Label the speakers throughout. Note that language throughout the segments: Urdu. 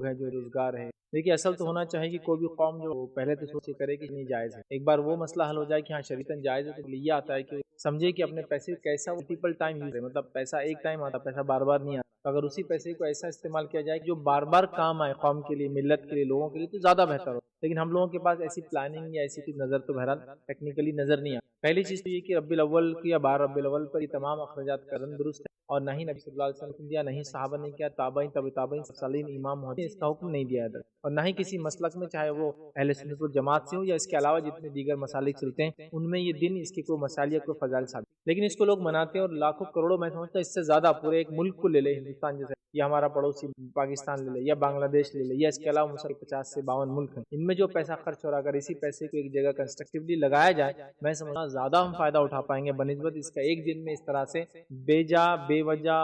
Speaker 1: ہے جو روزگار ہے. دیکھیے اصل تو ہونا چاہیے کہ کوئی بھی قوم جو پہلے تو سوچے کرے کہ نہیں جائز ہے. ایک بار وہ مسئلہ حل ہو جائے کہ ہاں شریعتاً جائز ہے تو یہ آتا ہے کہ سمجھے کہ اپنے پیسے کیسا ملٹیپل ٹائم یوز ہے. مطلب پیسہ ایک ٹائم آتا، پیسہ بار بار نہیں آتا. اگر اسی پیسے کو ایسا استعمال کیا جائے کہ جو بار بار کام آئے قوم کے لیے، ملت کے لیے، لوگوں کے لیے، تو زیادہ بہتر ہو. لیکن ہم لوگوں کے پاس ایسی پلاننگ یا ایسی نظر تو بہرحال ٹیکنیکلی نظر نہیں آتی. پہلی چیز تو یہ کہ ربیع الاول کی یا 12 ربیع الاول پر یہ تمام اخراجات کرنا درست ہے، اور نہ ہی نبی صلی اللہ علیہ وسلم نے دیا، نہ ہی صحابہ نے کیا، تابعین، تبع تابعین، صالحین، امام محدثین اس کا حکم نہیں دیا ہے، اور نہ ہی کسی مسلک میں، چاہے وہ اہل سنت والجماعت سے ہو یا اس کے علاوہ جتنے دیگر مسالک چلتے ہیں ان میں یہ دن اس کے کوئی مسائل یا کوئی فضائل ثابت. لیکن اس کو لوگ مناتے ہیں اور لاکھوں کروڑوں، میں سمجھتا اس سے زیادہ پورے ایک ملک کو لے لے، ہندوستان جیسے، یا ہمارا پڑوسی پاکستان لے لے، یا بنگلہ دیش لے لے، یا اس کے علاوہ مسلم 50 سے 52 ملک ہیں، ان میں جو پیسہ خرچ ہو رہا ہے اگر اسی پیسے کو ایک جگہ کنسٹرکٹیولی لگایا جائے، میں سمجھتا زیادہ ہم فائدہ اٹھا پائیں گے بنسبت اس کا ایک دن میں اس طرح سے بے جا بے وجہ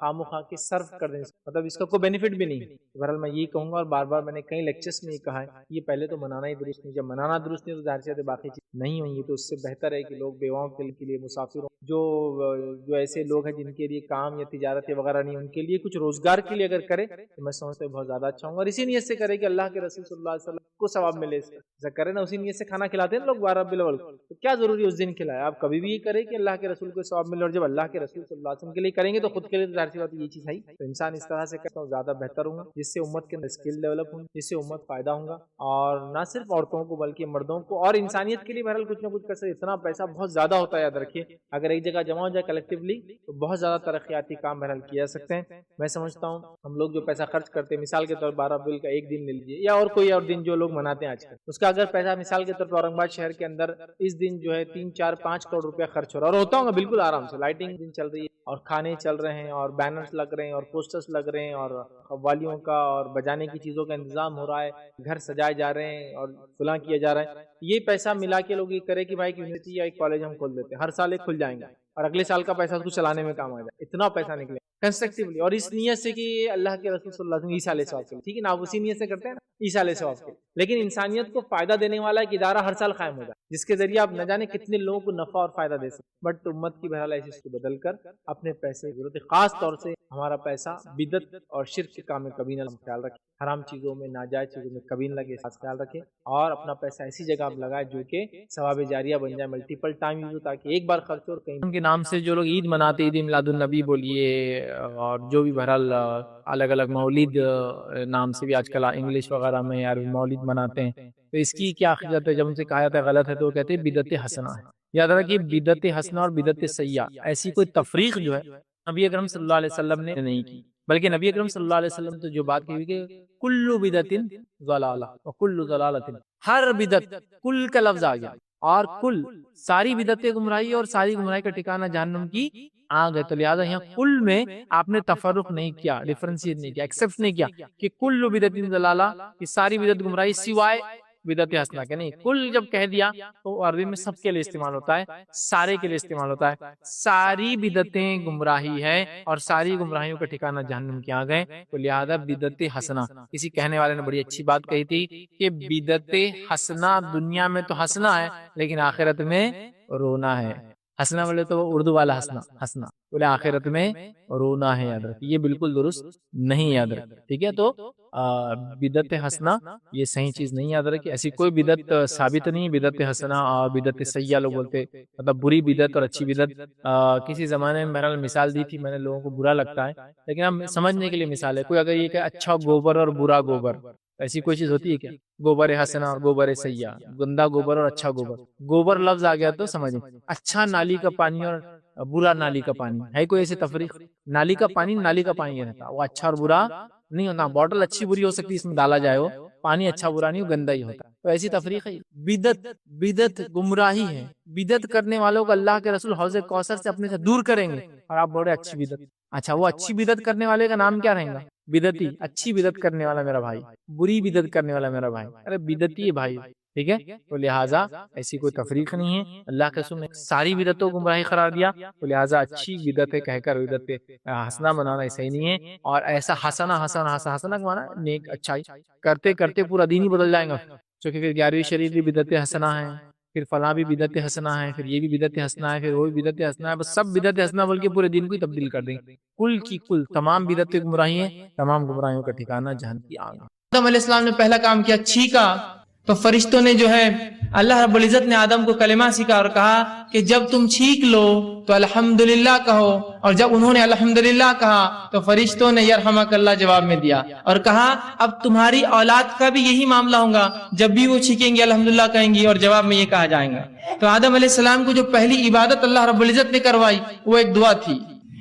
Speaker 1: خام و خواہ کے صرف کر دیں. مطلب اس کا کوئی بینیفٹ بھی نہیں. بہرحال میں یہی کہوں گا، اور بار بار میں نے کئی لیکچرز میں یہ کہا ہے، یہ پہلے تو منانا ہی درست نہیں. جب منانا درست نہیں تو ظاہر سی بات ہے باقی چیز نہیں ہوں گی. تو اس سے بہتر ہے کہ لوگ بیواؤں کے لیے، مسافروں، جو ایسے لوگ ہیں جن کے لیے کام یا تجارت وغیرہ نہیں، ان کے لیے کچھ روزگار کے لیے اگر کرے تو میں سمجھتا ہوں بہت زیادہ اچھا ہوں گا. اور اسی نیت سے کرے کہ اللہ کے رسول صلی اللہ علیہ وسلم کو ثواب ملے. ایسا کرے نا، اسی نیت سے کھانا کھلاتے ہیں لوگ 12 ربیع الاول، تو کیا ضروری اس دن کھلائے. آپ کبھی بھی یہ کریں کہ اللہ کے رسول کو ثواب ملے، اور جب اللہ کے رسول صلی اللہ علیہ وسلم کے لیے کریں گے تو خود کے لیے تو ظاہر سی بات یہ چیز ہے. تو انسان اس طرح سے کرتا ہوں زیادہ بہتر ہوں گا، جس سے امت کے اندر اسکل ڈیولپ ہوں، جس سے امت فائدہ ہوں گا، اور نہ صرف عورتوں کو بلکہ مردوں کو اور انسانیت کے لیے بہرحال کچھ نہ کچھ کر سکتے. اتنا پیسہ بہت زیادہ ہوتا ہے، یاد رکھیے اگر ایک جگہ جمع ہو جائے کلیکٹیولی تو بہت زیادہ ترقیاتی کام بہرحال کیا سکتے ہیں. میں سمجھتا ہوں ہم لوگ جو پیسہ خرچ کرتے ہیں، مثال کے طور پر 12 ربیع کا ایک دن لے لیجیے، یا اور کوئی اور دن جو لوگ مناتے ہیں آج کل، اس کا اگر پیسہ مثال کے طور پر اورنگ آباد شہر کے اندر اس دن جو ہے 3 4 5 کروڑ روپیہ خرچ ہو رہا ہے، اور ہوتا ہوگا بالکل آرام سے. لائٹنگ دن چل رہی ہے، اور کھانے چل رہے ہیں، اور بینرز لگ رہے ہیں، اور پوسٹرز لگ رہے ہیں، اور قوالیوں کا اور بجانے کی چیزوں کا انتظام ہو رہا ہے، گھر سجائے جا رہے ہیں، اور فلاں کیا جا رہا ہے. یہ پیسہ ملا کے لوگ یہ کرے کہ بھائی یونیورسٹی یا ایک کالج ہم کھول دیتے ہیں، ہر سال ایک کھل جائیں گے، اور اگلے سال کا پیسہ اس کو چلانے میں کام آ جائے. اتنا پیسہ نکلے کنسٹرکٹیولی، اور اس نیت سے کہ اللہ کے رسول صلی اللہ علیہ وسلم عیسیٰ علیہ السلام کے لیے، ٹھیک ہے نا، آپ اسی نیت سے کرتے ہیں نا عیسیٰ علیہ السلام کے لیے. لیکن انسانیت کو فائدہ دینے والا ایک ادارہ ہر سال قائم ہو جائے، جس کے ذریعے آپ نہ جانے کتنے لوگوں کو نفع اور فائدہ دے سکتے. بٹ امت کی بہرحال ایسی اس کو بدل کر اپنے پیسے کی ضرورت ہے. خاص طور سے ہمارا پیسہ بدعت اور شرک کے کام میں کبھی نہ خیال رکھیں، حرام چیزوں میں، ناجائز چیزوں میں کبھی نہ لگے، خاص خیال رکھیں، اور اپنا پیسہ ایسی جگہ آپ لگائیں جو کہ ثواب جاریہ بن جائے، ملٹیپل ٹائم یوز ہو، تاکہ ایک بار خرچ ہو. اور کہیں ان کے نام سے جو لوگ عید مناتے، عید میلاد النبی بولیے، اور جو بھی بہرحال الگ الگ مولد نام سے بھی آج کل انگلش وغیرہ میں عربی مولد مناتے ہیں، تو اس کی کیا حقیقت ہے؟ جب ان سے کہا جاتا ہے غلط ہے تو وہ کہتے ہیں بدعت حسنہ ہے. یاد رکھیے بدعت حسنہ اور بدعت سیئہ ایسی کوئی تفریق جو ہے نبی اکرم صلی اللہ علیہ وسلم نے نہیں کی، بلکہ نبی اکرم صلی اللہ علیہ وسلم تو جو بات کی کہ کل بدعت ضلالہ وکل ضلالۃ، ہر بدعت، کل کا لفظ آ گیا، اور کل ساری بدعتیں گمراہی، اور ساری گمراہی کا ٹھکانہ جہنم کی آگ ہے. تو لہٰذا یہاں کل میں آپ نے تفرق نہیں کیا، ڈفرینشیٹ نہیں کیا، ایکسپٹ نہیں کیا کہ کل بدعت ضلالہ، کہ ساری بدعت گمراہی سوائے بدعت حسنہ کے. نہیں، کل جب کہہ دیا تو عربی میں سب کے لیے استعمال ہوتا ہے، سارے کے لیے استعمال ہوتا ہے. ساری بدعتیں گمراہی ہے، اور ساری گمراہیوں کا ٹھکانہ جہنم کے آ گئے. تو لہذا بدعت حسنہ، کسی کہنے والے نے بڑی اچھی بات کہی تھی کہ بدعت حسنہ دنیا میں تو حسنہ ہے لیکن آخرت میں رونا ہے. حسنہ بولے تو اردو والا حسنہ بولے آخرت میں رونا ہے. یاد رکھیں یہ بالکل درست نہیں، یاد رکھیں، ٹھیک ہے. تو بدعت حسنہ یہ صحیح چیز نہیں. یاد رکھیں ایسی کوئی بدعت ثابت نہیں. بدعت حسنہ اور بدعت سیئہ لوگ بولتے، مطلب بری بدعت اور اچھی بدعت. کسی زمانے میں بہرحال مثال دی تھی میں نے، لوگوں کو برا لگتا ہے لیکن اب سمجھنے کے لیے مثال ہے. کوئی اگر یہ کہ اچھا گوبر اور برا گوبر، ایسی کوئی چیز ہوتی ہے کیا؟ گوبر حسنہ اور گوبر سیاح، گندا گوبر اور اچھا گوبر. گوبر لفظ آ گیا تو سمجھیں، اچھا نالی کا پانی اور برا نالی کا پانی، ہے کوئی ایسی تفریق؟ نالی کا پانی نالی کا پانی رہتا، وہ اچھا اور برا نہیں ہوتا. بوٹل اچھی بری ہو سکتی اس میں ڈالا جائے، وہ پانی اچھا برا نہیں، وہ گندا ہی ہوتا. تو ایسی تفریق ہے. بدعت گمراہی ہے. بدعت کرنے والوں کو اللہ کے رسول حوض کوثر سے اپنے سے دور کریں گے، اور آپ بول رہے اچھی بدعت. اچھا وہ اچھی بدعت کرنے والے کا نام کیا رہے گا؟ بدعتی. اچھی بدعت کرنے والا میرا بھائی، بری بدعت کرنے والا میرا بھائی، ارے بدعتی ہے بھائی، ٹھیک ہے. تو لہٰذا ایسی کوئی تفریق نہیں ہے. اللہ کے رسول نے ساری بدعتوں کو گمراہی قرار دیا، تو لہٰذا اچھی بدعت کہہ کر بدعت حسنہ بنانا صحیح نہیں ہے. اور ایسا حسنہ کا معنی نیک اچھائی کرتے کرتے پورا دین ہی بدل جائے گا، چونکہ پھر 11ویں شریف بھی بدعت حسنہ ہے، پھر فلاں بھی بدعت حسنہ ہے، پھر یہ بھی بدعت حسنہ ہے، پھر وہ بھی بدعت حسنہ ہے، بس سب بدعت حسنہ بول کے پورے دین کو ہی تبدیل کر دیں گے. کل کی کل تمام بدعتیں گمراہی ہیں، تمام گمراہیوں کا ٹھکانہ جہنم کی آگ.
Speaker 2: آدم علیہ السلام نے پہلا کام کیا، چھینکا، تو فرشتوں نے جو ہے اللہ رب العزت نے آدم کو کلمہ سکھا اور کہا کہ جب تم چھینک لو تو الحمدللہ کہو، اور جب انہوں نے الحمدللہ کہا تو فرشتوں نے یرحمک اللہ جواب میں دیا اور کہا اب تمہاری اولاد کا بھی یہی معاملہ ہوگا، جب بھی وہ چھینکیں گے الحمدللہ کہیں گی اور جواب میں یہ کہا جائے گا. تو آدم علیہ السلام کو جو پہلی عبادت اللہ رب العزت نے کروائی وہ ایک دعا تھی.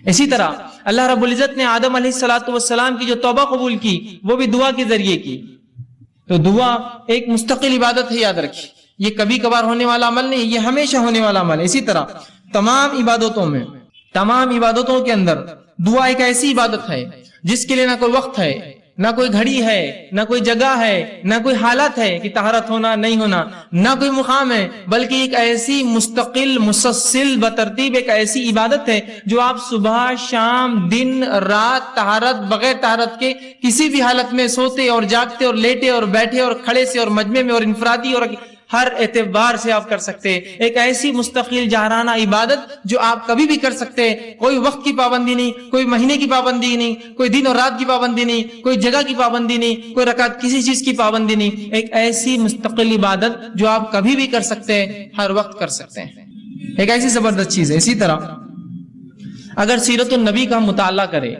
Speaker 2: اسی طرح اللہ رب العزت نے آدم علیہ السلام کی جو توبہ قبول کی وہ بھی دعا کے ذریعے کی. تو دعا ایک مستقل عبادت ہے، یاد رکھیے، یہ کبھی کبھار ہونے والا عمل نہیں، یہ ہمیشہ ہونے والا عمل ہے. اسی طرح تمام عبادتوں کے اندر دعا ایک ایسی عبادت ہے جس کے لیے نہ کوئی وقت ہے، نہ کوئی گھڑی ہے، نہ کوئی جگہ ہے، نہ کوئی حالت ہے کہ طہارت ہونا نہیں ہونا، نہ کوئی مقام ہے، بلکہ ایک ایسی مستقل مسلسل بترتیب ایک ایسی عبادت ہے جو آپ صبح شام دن رات طہارت بغیر طہارت کے کسی بھی حالت میں سوتے اور جاگتے اور لیٹے اور بیٹھے اور کھڑے سے اور مجمع میں اور انفرادی اور ہر اعتبار سے آپ کر سکتے. ایک ایسی مستقل جاہرانہ عبادت جو آپ کبھی بھی کر سکتے، کوئی وقت کی پابندی نہیں، کوئی مہینے کی پابندی نہیں، کوئی دن اور رات کی پابندی نہیں، کوئی جگہ کی پابندی نہیں، کوئی رکعت کسی چیز کی پابندی نہیں. ایک ایسی مستقل عبادت جو آپ کبھی بھی کر سکتے ہیں، ہر وقت کر سکتے ہیں. ایک ایسی زبردست چیز ہے. اسی طرح اگر سیرت النبی کا مطالعہ کرے،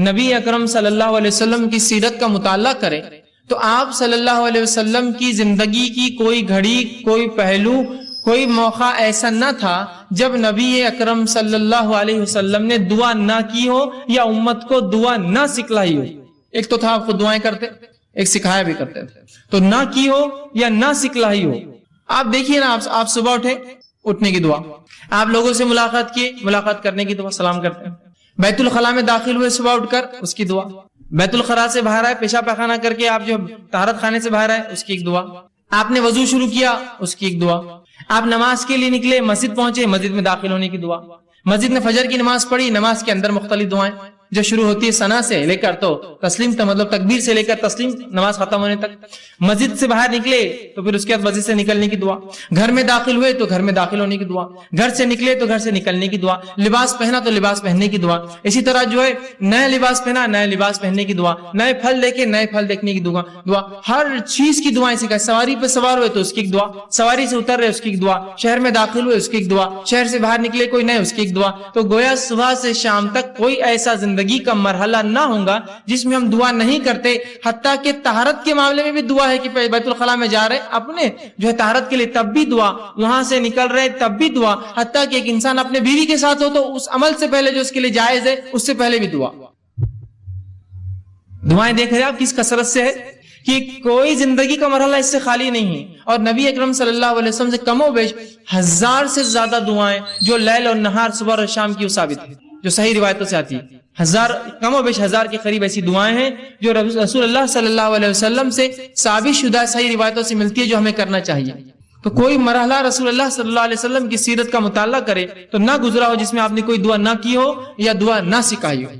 Speaker 2: نبی اکرم صلی اللہ علیہ وسلم کی سیرت کا مطالعہ کرے، تو آپ صلی اللہ علیہ وسلم کی زندگی کی کوئی گھڑی، کوئی پہلو، کوئی موقع ایسا نہ تھا جب نبی اکرم صلی اللہ علیہ وسلم نے دعا نہ کی ہو یا امت کو دعا نہ سکھلائی ہو. ایک تو تھا آپ خود دعائیں کرتے، ایک سکھایا بھی کرتے تھے. تو نہ کی ہو یا نہ سکھلائی ہو. آپ دیکھیے نا، آپ صبح اٹھے، اٹھنے کی دعا، آپ لوگوں سے ملاقات کیے، ملاقات کرنے کی دعا، سلام کرتے ہیں. بیت الخلاء میں داخل ہوئے صبح اٹھ کر، اس کی دعا. بیت الخلاء سے باہر آئے، پیشاب پیخانہ کر کے آپ جو طہارت خانے سے باہر آئے، اس کی ایک دعا. آپ نے وضو شروع کیا، اس کی ایک دعا. آپ نماز کے لیے نکلے، مسجد پہنچے، مسجد میں داخل ہونے کی دعا. مسجد میں فجر کی نماز پڑھی، نماز کے اندر مختلف دعائیں جو شروع ہوتی ہے ثنا سے لے کر تو تسلیم، مطلب تکبیر سے لے کر تسلیم نماز ختم ہونے تک. مسجد سے باہر نکلے تو پھر اس کے بعد مسجد سے نکلنے کی دعا. گھر میں داخل ہوئے تو گھر میں داخل ہونے کی دعا. گھر سے نکلے تو گھر سے نکلنے کی دعا. لباس پہنا تو لباس پہننے کی دعا. اسی طرح جو ہے نئے لباس پہنا، نئے لباس پہننے کی دعا. نئے پھل دیکھے، نئے پھل دیکھنے کی دعا. ہر چیز کی دعائیں سکھائے. سواری پہ سوار ہوئے تو اس کی ایک دعا، سواری سے اتر رہے اس کی ایک دعا، شہر میں داخل ہوئے اس کی ایک دعا، شہر سے باہر نکلے کوئی نئے اس کی ایک دعا. تو گویا صبح سے شام تک کوئی ایسا زندگی کا مرحلہ نہ ہوگا جس میں ہم دعا نہیں کرتے. حتیٰ کہ طہارت کے معاملے میں بھی دعا ہے کہ بیت الخلاء میں جا رہے اپنے جو ہے طہارت کے لیے تب بھی دعا، وہاں سے نکل رہے تب بھی دعا. حتیٰ کہ ایک انسان اپنے بیوی کے ساتھ ہو تو اس عمل سے پہلے جو اس کے لیے جائز ہے اس سے پہلے بھی دعا. دعائیں دیکھ رہے آپ کس کثرت سے ہے کہ کوئی زندگی کا مرحلہ اس سے خالی نہیں ہے. اور نبی اکرم صلی اللہ علیہ وسلم سے کم و بیش 1000 سے زیادہ دعائیں جو لیل اور نہار صبح اور شام کی وہ ثابت ہے، جو صحیح روایتوں سے آتی ہے. کم و بیش 1000 کے قریب ایسی دعائیں ہیں جو رسول اللہ صلی اللہ علیہ وسلم سے ثابت شدہ صحیح روایتوں سے ملتی ہے، جو ہمیں کرنا چاہیے. تو کوئی مرحلہ رسول اللہ صلی اللہ علیہ وسلم کی سیرت کا مطالعہ کرے تو نہ گزرا ہو جس میں آپ نے کوئی دعا نہ کی ہو یا دعا نہ سکھائی ہو.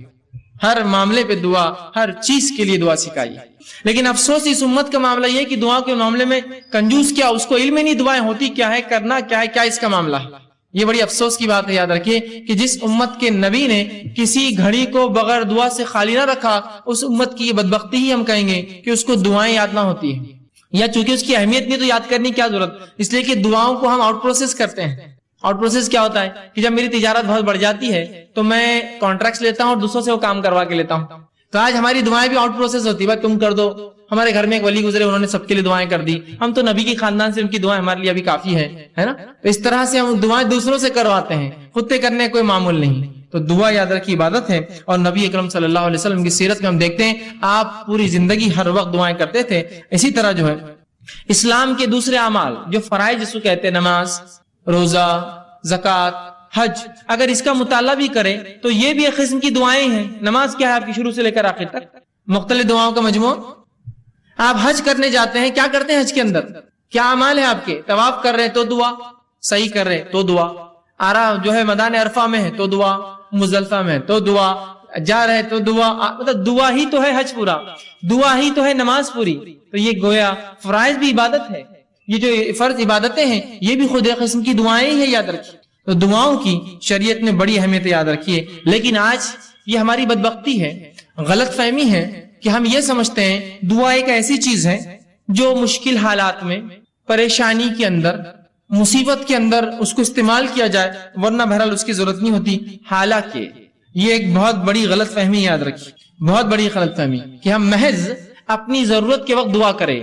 Speaker 2: ہر معاملے پہ دعا، ہر چیز کے لیے دعا سکھائی. لیکن افسوس اس امت کا معاملہ یہ کہ دعا کے معاملے میں کنجوس کیا، اس کو علم ہی نہیں دعائیں ہوتی کیا ہے، کرنا کیا ہے، کیا اس کا معاملہ ہے. یہ بڑی افسوس کی بات ہے. یاد رکھیے کہ جس امت کے نبی نے کسی گھڑی کو بغیر دعا سے خالی نہ رکھا، اس امت کی یہ بدبختی ہی ہم کہیں گے کہ اس کو دعائیں یاد نہ ہوتی ہیں، یا چونکہ اس کی اہمیت نہیں تو یاد کرنے کی کیا ضرورت، اس لیے کہ دعاؤں کو ہم آؤٹ پروسیس کرتے ہیں. آؤٹ پروسیس کیا ہوتا ہے کہ جب میری تجارت بہت بڑھ جاتی ہے تو میں کانٹریکٹس لیتا ہوں اور دوسروں سے وہ کام کروا کے لیتا ہوں. تو آج ہماری دعائیں بھی آؤٹ پروسیس ہوتی ہے، بھائی تم کر دو. ہمارے گھر میں ایک ولی گزرے، انہوں نے سب کے لیے دعائیں کر دی. ہم تو نبی کی خاندان سے، ان کی دعائیں ہمارے لیے ابھی کافی ہے نا. تو اس طرح سے ہم دعائیں دوسروں سے کرواتے ہیں، خود سے کرنے کوئی معمول نہیں. تو دعا یاد رکھی عبادت ہے. اور نبی اکرم صلی اللہ علیہ وسلم کی سیرت میں ہم دیکھتے ہیں آپ پوری زندگی ہر وقت دعائیں کرتے تھے. اسی طرح جو ہے اسلام کے دوسرے اعمال جو فرائض جس کو کہتے ہیں، نماز، روزہ، زکوٰۃ، حج، اگر اس کا مطالعہ بھی کرے تو یہ بھی ایک قسم کی دعائیں ہیں. نماز کیا ہے آپ کی شروع سے لے کر آخر تک مختلف دعاؤں کا مجموعہ. آپ حج کرنے جاتے ہیں، کیا کرتے ہیں حج کے اندر، کیا اعمال ہے آپ کے؟ طواف کر رہے تو دعا، صحیح کر رہے تو دعا، جو ہے میدان عرفہ میں ہے تو دعا، مزدلفہ میں ہے تو دعا، جا رہے تو دعا. مطلب دعا ہی تو ہے حج پورا، دعا ہی تو ہے نماز پوری. تو یہ گویا فرائض بھی عبادت ہے. یہ جو فرض عبادتیں ہیں یہ بھی خود ایک قسم کی دعائیں ہی ہیں، یاد رکھیے۔ تو دعاؤں کی شریعت میں بڑی اہمیت یاد رکھیے۔ لیکن آج یہ ہماری بدبختی ہے، غلط فہمی ہے کہ ہم یہ سمجھتے ہیں دعا ایک ایسی چیز ہے جو مشکل حالات میں، پریشانی کے اندر، مصیبت کے اندر اس کو استعمال کیا جائے، ورنہ بہرحال اس کی ضرورت نہیں ہوتی۔ حالانکہ یہ ایک بہت بڑی غلط فہمی یاد رکھیے، بہت بڑی غلط فہمی کہ ہم محض اپنی ضرورت کے وقت دعا کریں،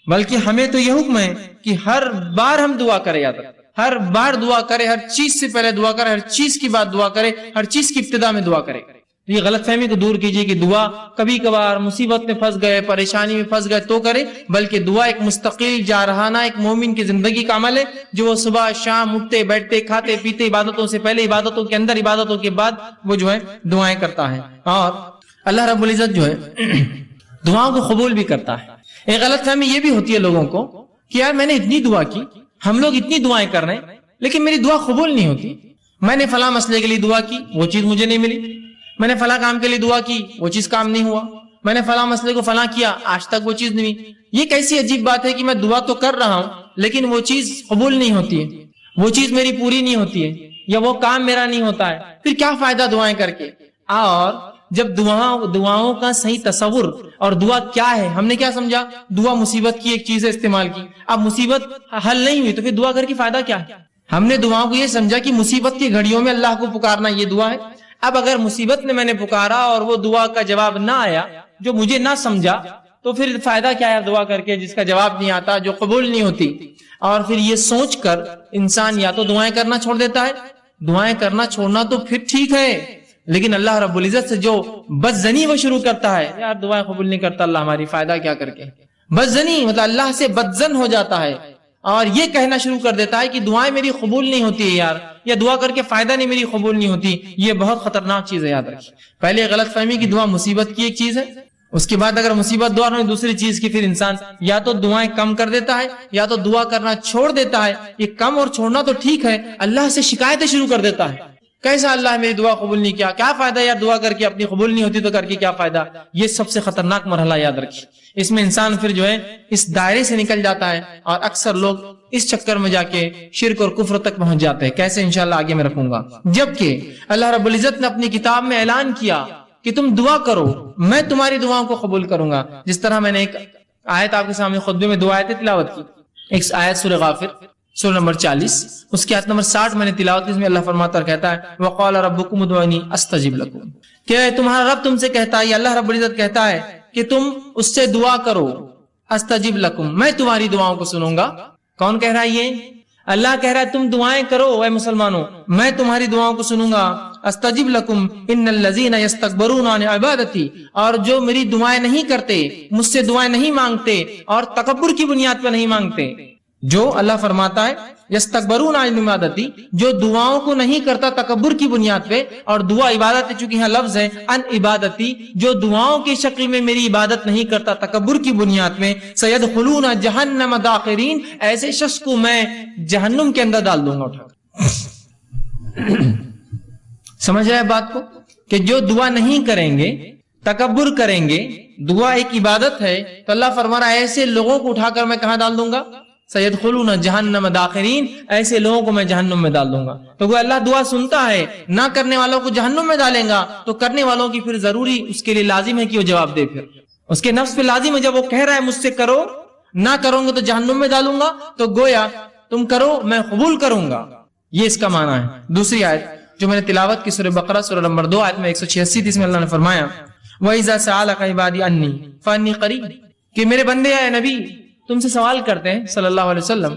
Speaker 2: بلکہ ہمیں تو یہ حکم ہے کہ ہر بار ہم دعا کریں، یاد رکھیں ہر بار دعا کرے، ہر چیز سے پہلے دعا کرے، ہر چیز کی بعد دعا کرے، ہر چیز کی ابتدا میں دعا کرے۔ یہ غلط فہمی کو دور کیجیے کہ دعا کبھی کبھار مصیبت میں پھنس گئے، پریشانی میں پھنس گئے تو کرے، بلکہ دعا ایک مستقل جارحانہ ایک مومن کی زندگی کا عمل ہے جو وہ صبح شام اٹھتے بیٹھتے کھاتے پیتے، عبادتوں سے پہلے، عبادتوں کے اندر، عبادتوں کے بعد وہ جو ہے دعائیں کرتا ہے۔ اور اللہ رب العزت جو ہے دعاؤں کو قبول بھی کرتا ہے۔ ایک غلط فہمی یہ بھی ہوتی ہے لوگوں کو کہ یار میں نے اتنی دعا کی، ہم لوگ اتنی دعائیں کر رہے ہیں لیکن میری دعا قبول نہیں ہوتی۔ میں نے فلاں مسئلے کے لیے دعا کی، وہ چیز مجھے نہیں ملی، میں نے فلاں کام کے لیے دعا کی، وہ چیز کام نہیں ہوا، میں نے فلاں مسئلے کو فلاں کیا، آج تک وہ چیز نہیں ہوئی۔ یہ کیسی عجیب بات ہے کہ میں دعا تو کر رہا ہوں لیکن وہ چیز قبول نہیں ہوتی ہے، وہ چیز میری پوری نہیں ہوتی ہے، یا وہ کام میرا نہیں ہوتا ہے، پھر کیا فائدہ دعائیں کر کے؟ اور جب دعاؤں کا صحیح تصور اور دعا کیا ہے، ہم نے کیا سمجھا؟ دعا مصیبت کی ایک چیز ہے استعمال کی۔ اب مصیبت حل نہیں ہوئی تو پھر دعا کر کے فائدہ کیا ہے؟ ہم نے دعاؤں کو یہ سمجھا کہ مصیبت کی گھڑیوں میں اللہ کو پکارنا یہ دعا ہے۔ اب اگر مصیبت میں نے پکارا اور وہ دعا کا جواب نہ آیا، جو مجھے نہ سمجھا، تو پھر فائدہ کیا ہے دعا کر کے جس کا جواب نہیں آتا، جو قبول نہیں ہوتی؟ اور پھر یہ سوچ کر انسان یا تو دعائیں کرنا چھوڑ دیتا ہے۔ دعائیں کرنا چھوڑنا تو پھر ٹھیک ہے، لیکن اللہ رب العزت سے جو بدزنی وہ شروع کرتا ہے، یار دعائیں قبول نہیں کرتا اللہ ہماری، فائدہ کیا کر کے؟ بدزنی مطلب اللہ سے بدزن ہو جاتا ہے اور یہ کہنا شروع کر دیتا ہے کہ دعائیں میری قبول نہیں ہوتی ہے یار، یا دعا کر کے فائدہ نہیں میری قبول نہیں ہوتی۔ یہ بہت خطرناک چیز ہے، یاد رکھیے۔ پہلے غلط فہمی کی دعا مصیبت کی ایک چیز ہے، اس کے بعد اگر مصیبت دعا نہیں دوسری چیز کی، پھر انسان یا تو دعائیں کم کر دیتا ہے یا تو دعا کرنا چھوڑ دیتا ہے۔ یہ کم اور چھوڑنا تو ٹھیک ہے، اللہ سے شکایتیں شروع کر دیتا ہے، کیسا اللہ میری دعا قبول نہیں کیا، کیا فائدہ یار دعا کر کے، اپنی قبول نہیں ہوتی تو کر کے کیا فائدہ؟ یہ سب سے خطرناک مرحلہ، یاد رکھیے۔ اس میں انسان پھر جو ہے اس دائرے سے نکل جاتا ہے اور اکثر لوگ اس چکر میں جا کے شرک اور کفر تک پہنچ جاتے ہیں۔ کیسے؟ انشاءاللہ آگے میں رکھوں گا۔ جبکہ اللہ رب العزت نے اپنی کتاب میں اعلان کیا کہ تم دعا کرو، میں تمہاری دعاؤں کو قبول کروں گا۔ جس طرح میں نے ایک آیت آپ کے سامنے خطبے میں 2 آیتیں تلاوت کی، ایک آیت سورہ غافر سورہ نمبر 40، اس کی آیت نمبر 60 میں نے تلاوت کی، اس میں اللہ فرماتا اور کہتا ہے وَقَالَ رَبُّكُمُ ادْعُونِي أَسْتَجِبْ لَكُمْ، کہ تمہارا رب تم سے کہتا ہے، یا اللہ رب العزت کہتا ہے کہ تم اس سے دعا کرو، استجب لکم، میں تمہاری دعاؤں کو سنوں گا۔ کون کہہ رہا ہے یہ؟ اللہ کہہ رہا ہے تم دعائیں کرو اے مسلمانوں، میں تمہاری دعاؤں کو سنوں گا۔ استجب لکم ان الذین یستکبرون عن عبادتی، اور جو میری دعائیں نہیں کرتے، مجھ سے دعائیں نہیں مانگتے اور تکبر کی بنیاد پر نہیں مانگتے، جو اللہ فرماتا ہے یستکبرون عن عبادتی، جو دعاؤں کو نہیں کرتا تکبر کی بنیاد پہ، اور دعا عبادت ہے چونکہ یہاں لفظ ہے ان عبادتی، جو دعاؤں کی شکل میں میری عبادت نہیں کرتا تکبر کی بنیاد میں، سیدخلون جہنم داخرین، ایسے شخص کو میں جہنم کے اندر ڈال دوں گا اٹھا کر۔ سمجھ رہے بات کو کہ جو دعا نہیں کریں گے، تکبر کریں گے، دعا ایک عبادت ہے، تو اللہ فرما رہا ہے ایسے لوگوں کو اٹھا کر میں کہاں ڈال دوں گا؟ سیدخلون جہنم داخرین، ایسے لوگوں کو میں جہنم میں ڈال دوں گا۔ تو وہ اللہ دعا سنتا ہے، نہ کرنے والوں کو جہنم میں ڈالیں گا، تو کرنے والوں کی پھر ضروری اس کے لیے لازم ہے کہ وہ جواب دے، پھر اس کے نفس پہ لازم ہے، جب وہ کہہ رہا ہے مجھ سے کرو، نہ کروں گے تو جہنم میں ڈالوں گا، تو گویا تم کرو میں قبول کروں گا، یہ اس کا معنی ہے۔ دوسری آیت جو میں نے تلاوت کی سورہ بقرہ سورہ نمبر 2 آیت میں 186 اس میں اللہ نے فرمایا وَإِذَا سَأَلَكَ عِبَادِي عَنِّي فَإِنِّي قَرِيبٌ، کہ میرے بندے اے نبی تم سے سوال کرتے ہیں صلی اللہ علیہ وسلم،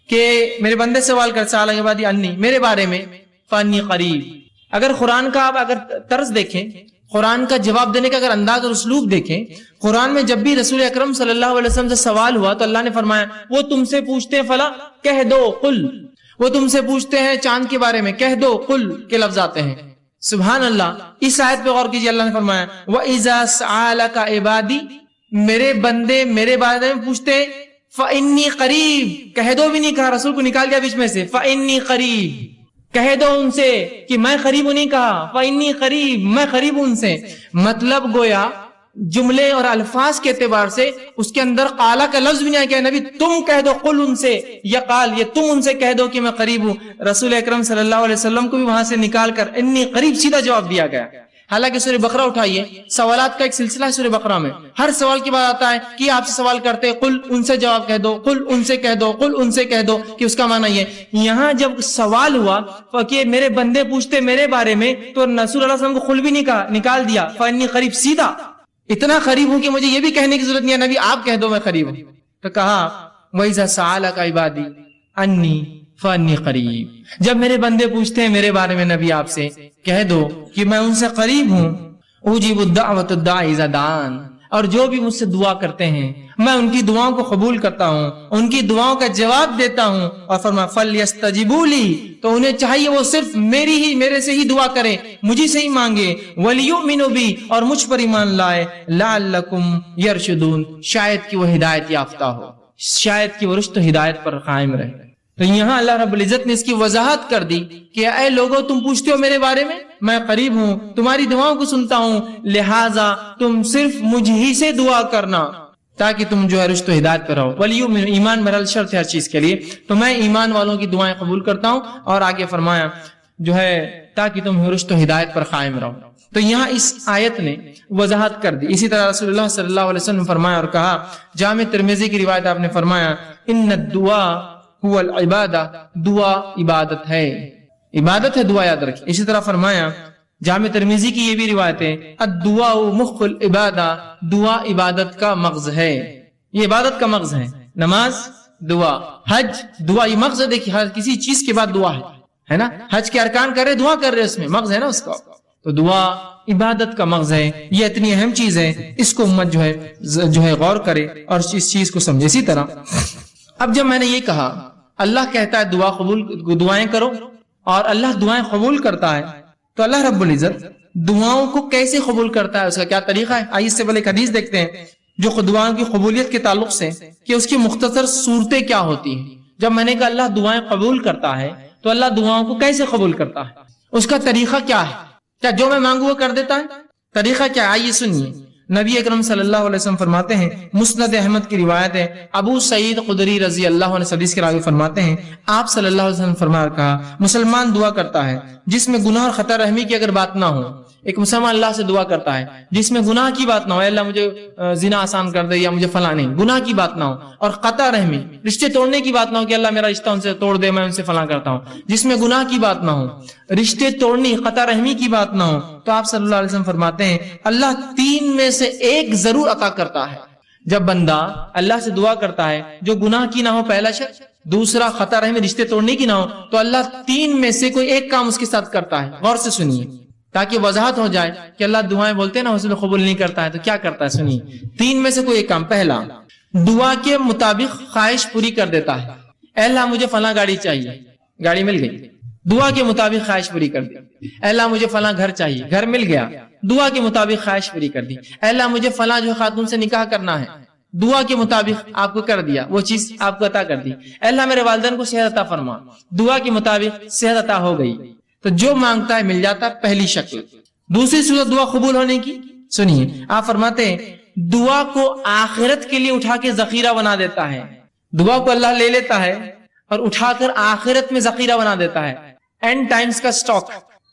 Speaker 2: کہ میرے بندے سوال کرتے سَأَلَكَ عِبَادِي عَنِّي، میرے بارے میں، فَإِنِّي قَرِيبٌ۔ اگر قرآن کا آپ اگر طرز دیکھیں، قرآن کا جواب دینے کا اگر انداز اور اسلوب دیکھیں، قرآن میں جب بھی رسول اکرم صلی اللہ علیہ وسلم سے سوال ہوا تو اللہ نے فرمایا وہ تم سے پوچھتے ہیں فلاں، کہہ دو قل، وہ تم سے پوچھتے ہیں چاند کے بارے میں، کہہ دو قل کے لفظ آتے ہیں۔ سبحان اللہ، اس آیت پہ غور کیجیے، اللہ نے فرمایا وَإِذَا سَأَلَكَ عِبَادِي، میرے بندے میرے بارے میں پوچھتے ہیں، فَإِنِّي قَرِيب، کہہ دو بھی نہیں کہا، رسول کو نکال دیا بیچ میں سے، فَإِنِّي قَرِيب، کہہ دو ان سے کہ میں قریب ہوں، نہیں کہا فَإِنِّي قَرِيب، میں قریب ہوں ان سے۔ مطلب گویا جملے اور الفاظ کے اعتبار سے اس کے اندر قالا کا لفظ بھی نہیں آیا کہ نبی تم کہہ دو قل ان سے، یا قال یہ تم ان سے کہہ دو کہ میں قریب ہوں. رسول اکرم صلی اللہ علیہ وسلم کو بھی وہاں سے نکال کر انی قریب سیدھا جواب دیا گیا. حالانکہ سورہ بقرہ اٹھائیے، سوالات کا ایک سلسلہ ہے سورہ بقرہ میں، ہر سوال کے بعد آتا ہے کہ آپ سے سوال کرتے قل ان سے جواب کہہ دو، قل ان سے کہہ دو، قل ان سے کہہ دو، کہ اس کا معنی یہ. یہاں جب سوال ہوا کہ میرے بندے پوچھتے میرے بارے میں، تو رسول اللہ صلی اللہ علیہ وسلم کو قل بھی نکال دیا، فانی قریب، سیدھا اتنا قریب ہوں کہ مجھے یہ بھی کہنے کی ضرورت نہیں ہے نبی آپ کہہ دو میں قریب ہوں. تو کہا وَإِذَا سَأَلَكَ عِبَادِي عَنِّي فَإِنِّي قَرِيبٌ، جب میرے بندے پوچھتے ہیں میرے بارے میں نبی آپ سے کہہ دو کہ میں ان سے قریب ہوں. اجیب الدعوۃ الداعی اذا دعان، اور جو بھی مجھ سے دعا کرتے ہیں میں ان کی دعاؤں کو قبول کرتا ہوں، ان کی دعاؤں کا جواب دیتا ہوں. اور فرمایا فلیستجیبوا لی، تو انہیں چاہیے وہ صرف میرے سے ہی دعا کریں، مجھے سے ہی مانگے. ولیؤمنوا بی، اور مجھ پر ایمان لائے. لعلکم یرشدون، شاید کہ وہ ہدایت یافتہ ہو، شاید کہ وہ رشد و ہدایت پر قائم رہے. تو یہاں اللہ رب العزت نے اس کی وضاحت کر دی کہ اے لوگو تم پوچھتے ہو میرے بارے میں قریب ہوں، تمہاری دعاؤں کو سنتا ہوں، لہٰذا تم صرف مجھ ہی سے دعا کرنا تاکہ تم جو ہے رشد و ہدایت پر رہو. ولیؤمنوا، ایمان مرحل شرط ہے ہر چیز کے لیے، تو میں ایمان والوں کی دعائیں قبول کرتا ہوں. اور آگے فرمایا جو ہے تاکہ تم رشد و ہدایت پر قائم رہو. تو یہاں اس آیت نے وضاحت کر دی. اسی طرح رسول اللہ صلی اللہ علیہ وسلم نے فرمایا اور کہا، جامع ترمذی کی روایت آپ نے فرمایا ان الدعاء هو العبادہ، دعا عبادت ہے، عبادت ہے دعا، یاد رکھیں. اسی طرح فرمایا جامع ترمذی کی یہ بھی روایت ہے الدعاء مخ العبادہ، دعا عبادت کا مغز ہے، یہ عبادت کا مغز ہے. نماز دعا، حج دعا، یہ مغز ہے. دیکھیے ہر کسی چیز کے بعد دعا ہے نا، حج کے ارکان کر رہے دعا کر رہے، اس میں مغز ہے نا اس کا. تو دعا عبادت کا مغز ہے، یہ اتنی اہم چیز ہے، اس کو امت جو ہے غور کرے اور اس چیز کو سمجھے. اسی طرح اب جب میں نے یہ کہا اللہ کہتا ہے دعائیں کرو اور اللہ دعائیں قبول کرتا ہے، تو اللہ رب العزت دعاؤں کو کیسے قبول کرتا ہے، اس کا کیا طریقہ ہے؟ آئیے اس سے پہلے ایک حدیث دیکھتے ہیں جو دعاؤں کی قبولیت کے تعلق سے کہ اس کی مختصر صورتیں کیا ہوتی ہیں. جب میں نے کہا اللہ دعائیں قبول کرتا ہے تو اللہ دعاؤں کو کیسے قبول کرتا ہے، اس کا طریقہ کیا ہے؟ کیا جو میں مانگوں وہ کر دیتا ہے؟ طریقہ کیا ہے؟ آئیے سنیے. نبی اکرم صلی اللہ علیہ وسلم فرماتے ہیں، مسند احمد کی روایت ہے، ابو سعید خدری رضی اللہ عنہ حدیث کے راوی فرماتے ہیں آپ صلی اللہ علیہ وسلم فرمایا کہا مسلمان دعا کرتا ہے جس میں گناہ اور خطا رحمی کی اگر بات نہ ہو. ایک مسلمان اللہ سے دعا کرتا ہے جس میں گناہ کی بات نہ ہو، اللہ مجھے زنا آسان کر دے یا مجھے فلاں نہیں، گناہ کی بات نہ ہو، اور قطع رحمی رشتے توڑنے کی بات نہ ہو کہ اللہ میرا رشتہ ان سے توڑ دے میں ان سے فلاں کرتا ہوں، جس میں گناہ کی بات نہ ہو، رشتے توڑنی قطع رحمی کی بات نہ ہو، تو آپ صلی اللہ علیہ وسلم فرماتے ہیں اللہ 3 میں سے ایک ضرور عطا کرتا ہے. جب بندہ اللہ سے دعا کرتا ہے جو گناہ کی نہ ہو، پہلا شرط، دوسرا قطع رحمی رشتے توڑنے کی نہ ہو، تو اللہ 3 میں سے کوئی ایک کام اس کے ساتھ کرتا ہے. غور سے سنیے تاکہ وضاحت ہو جائے کہ اللہ دعائیں بولتے ہیں نا اس میں قبول نہیں کرتا ہے، تو کیا کرتا ہے سنیے. 3 میں سے کوئی ایک کام. پہلا، دعا کے مطابق خواہش پوری کر دیتا ہے. اے اللہ مجھے فلاں گاڑی چاہیے، گاڑی مل گئی، دعا کے مطابق خواہش پوری کر دی. اے اللہ مجھے فلاں گھر چاہیے، گھر مل گیا، دعا کے مطابق خواہش پوری کر دی. اے اللہ مجھے فلاں جو خاتون سے نکاح کرنا ہے، دعا کے مطابق آپ کو کر دیا، وہ چیز آپ کو عطا کر دی. اے اللہ میرے والدین کو صحت عطا فرما، دعا کے مطابق صحت عطا ہو گئی. تو جو مانگتا ہے مل جاتا ہے، پہلی شکل. دوسری صورت دعا قبول ہونے کی سنیے، آپ فرماتے ہیں دعا کو آخرت کے لیے اٹھا کے ذخیرہ بنا دیتا ہے. دعا کو اللہ لے لیتا ہے اور اٹھا کر آخرت میں ذخیرہ بنا دیتا ہے. اینڈ ٹائمز کا سٹاک،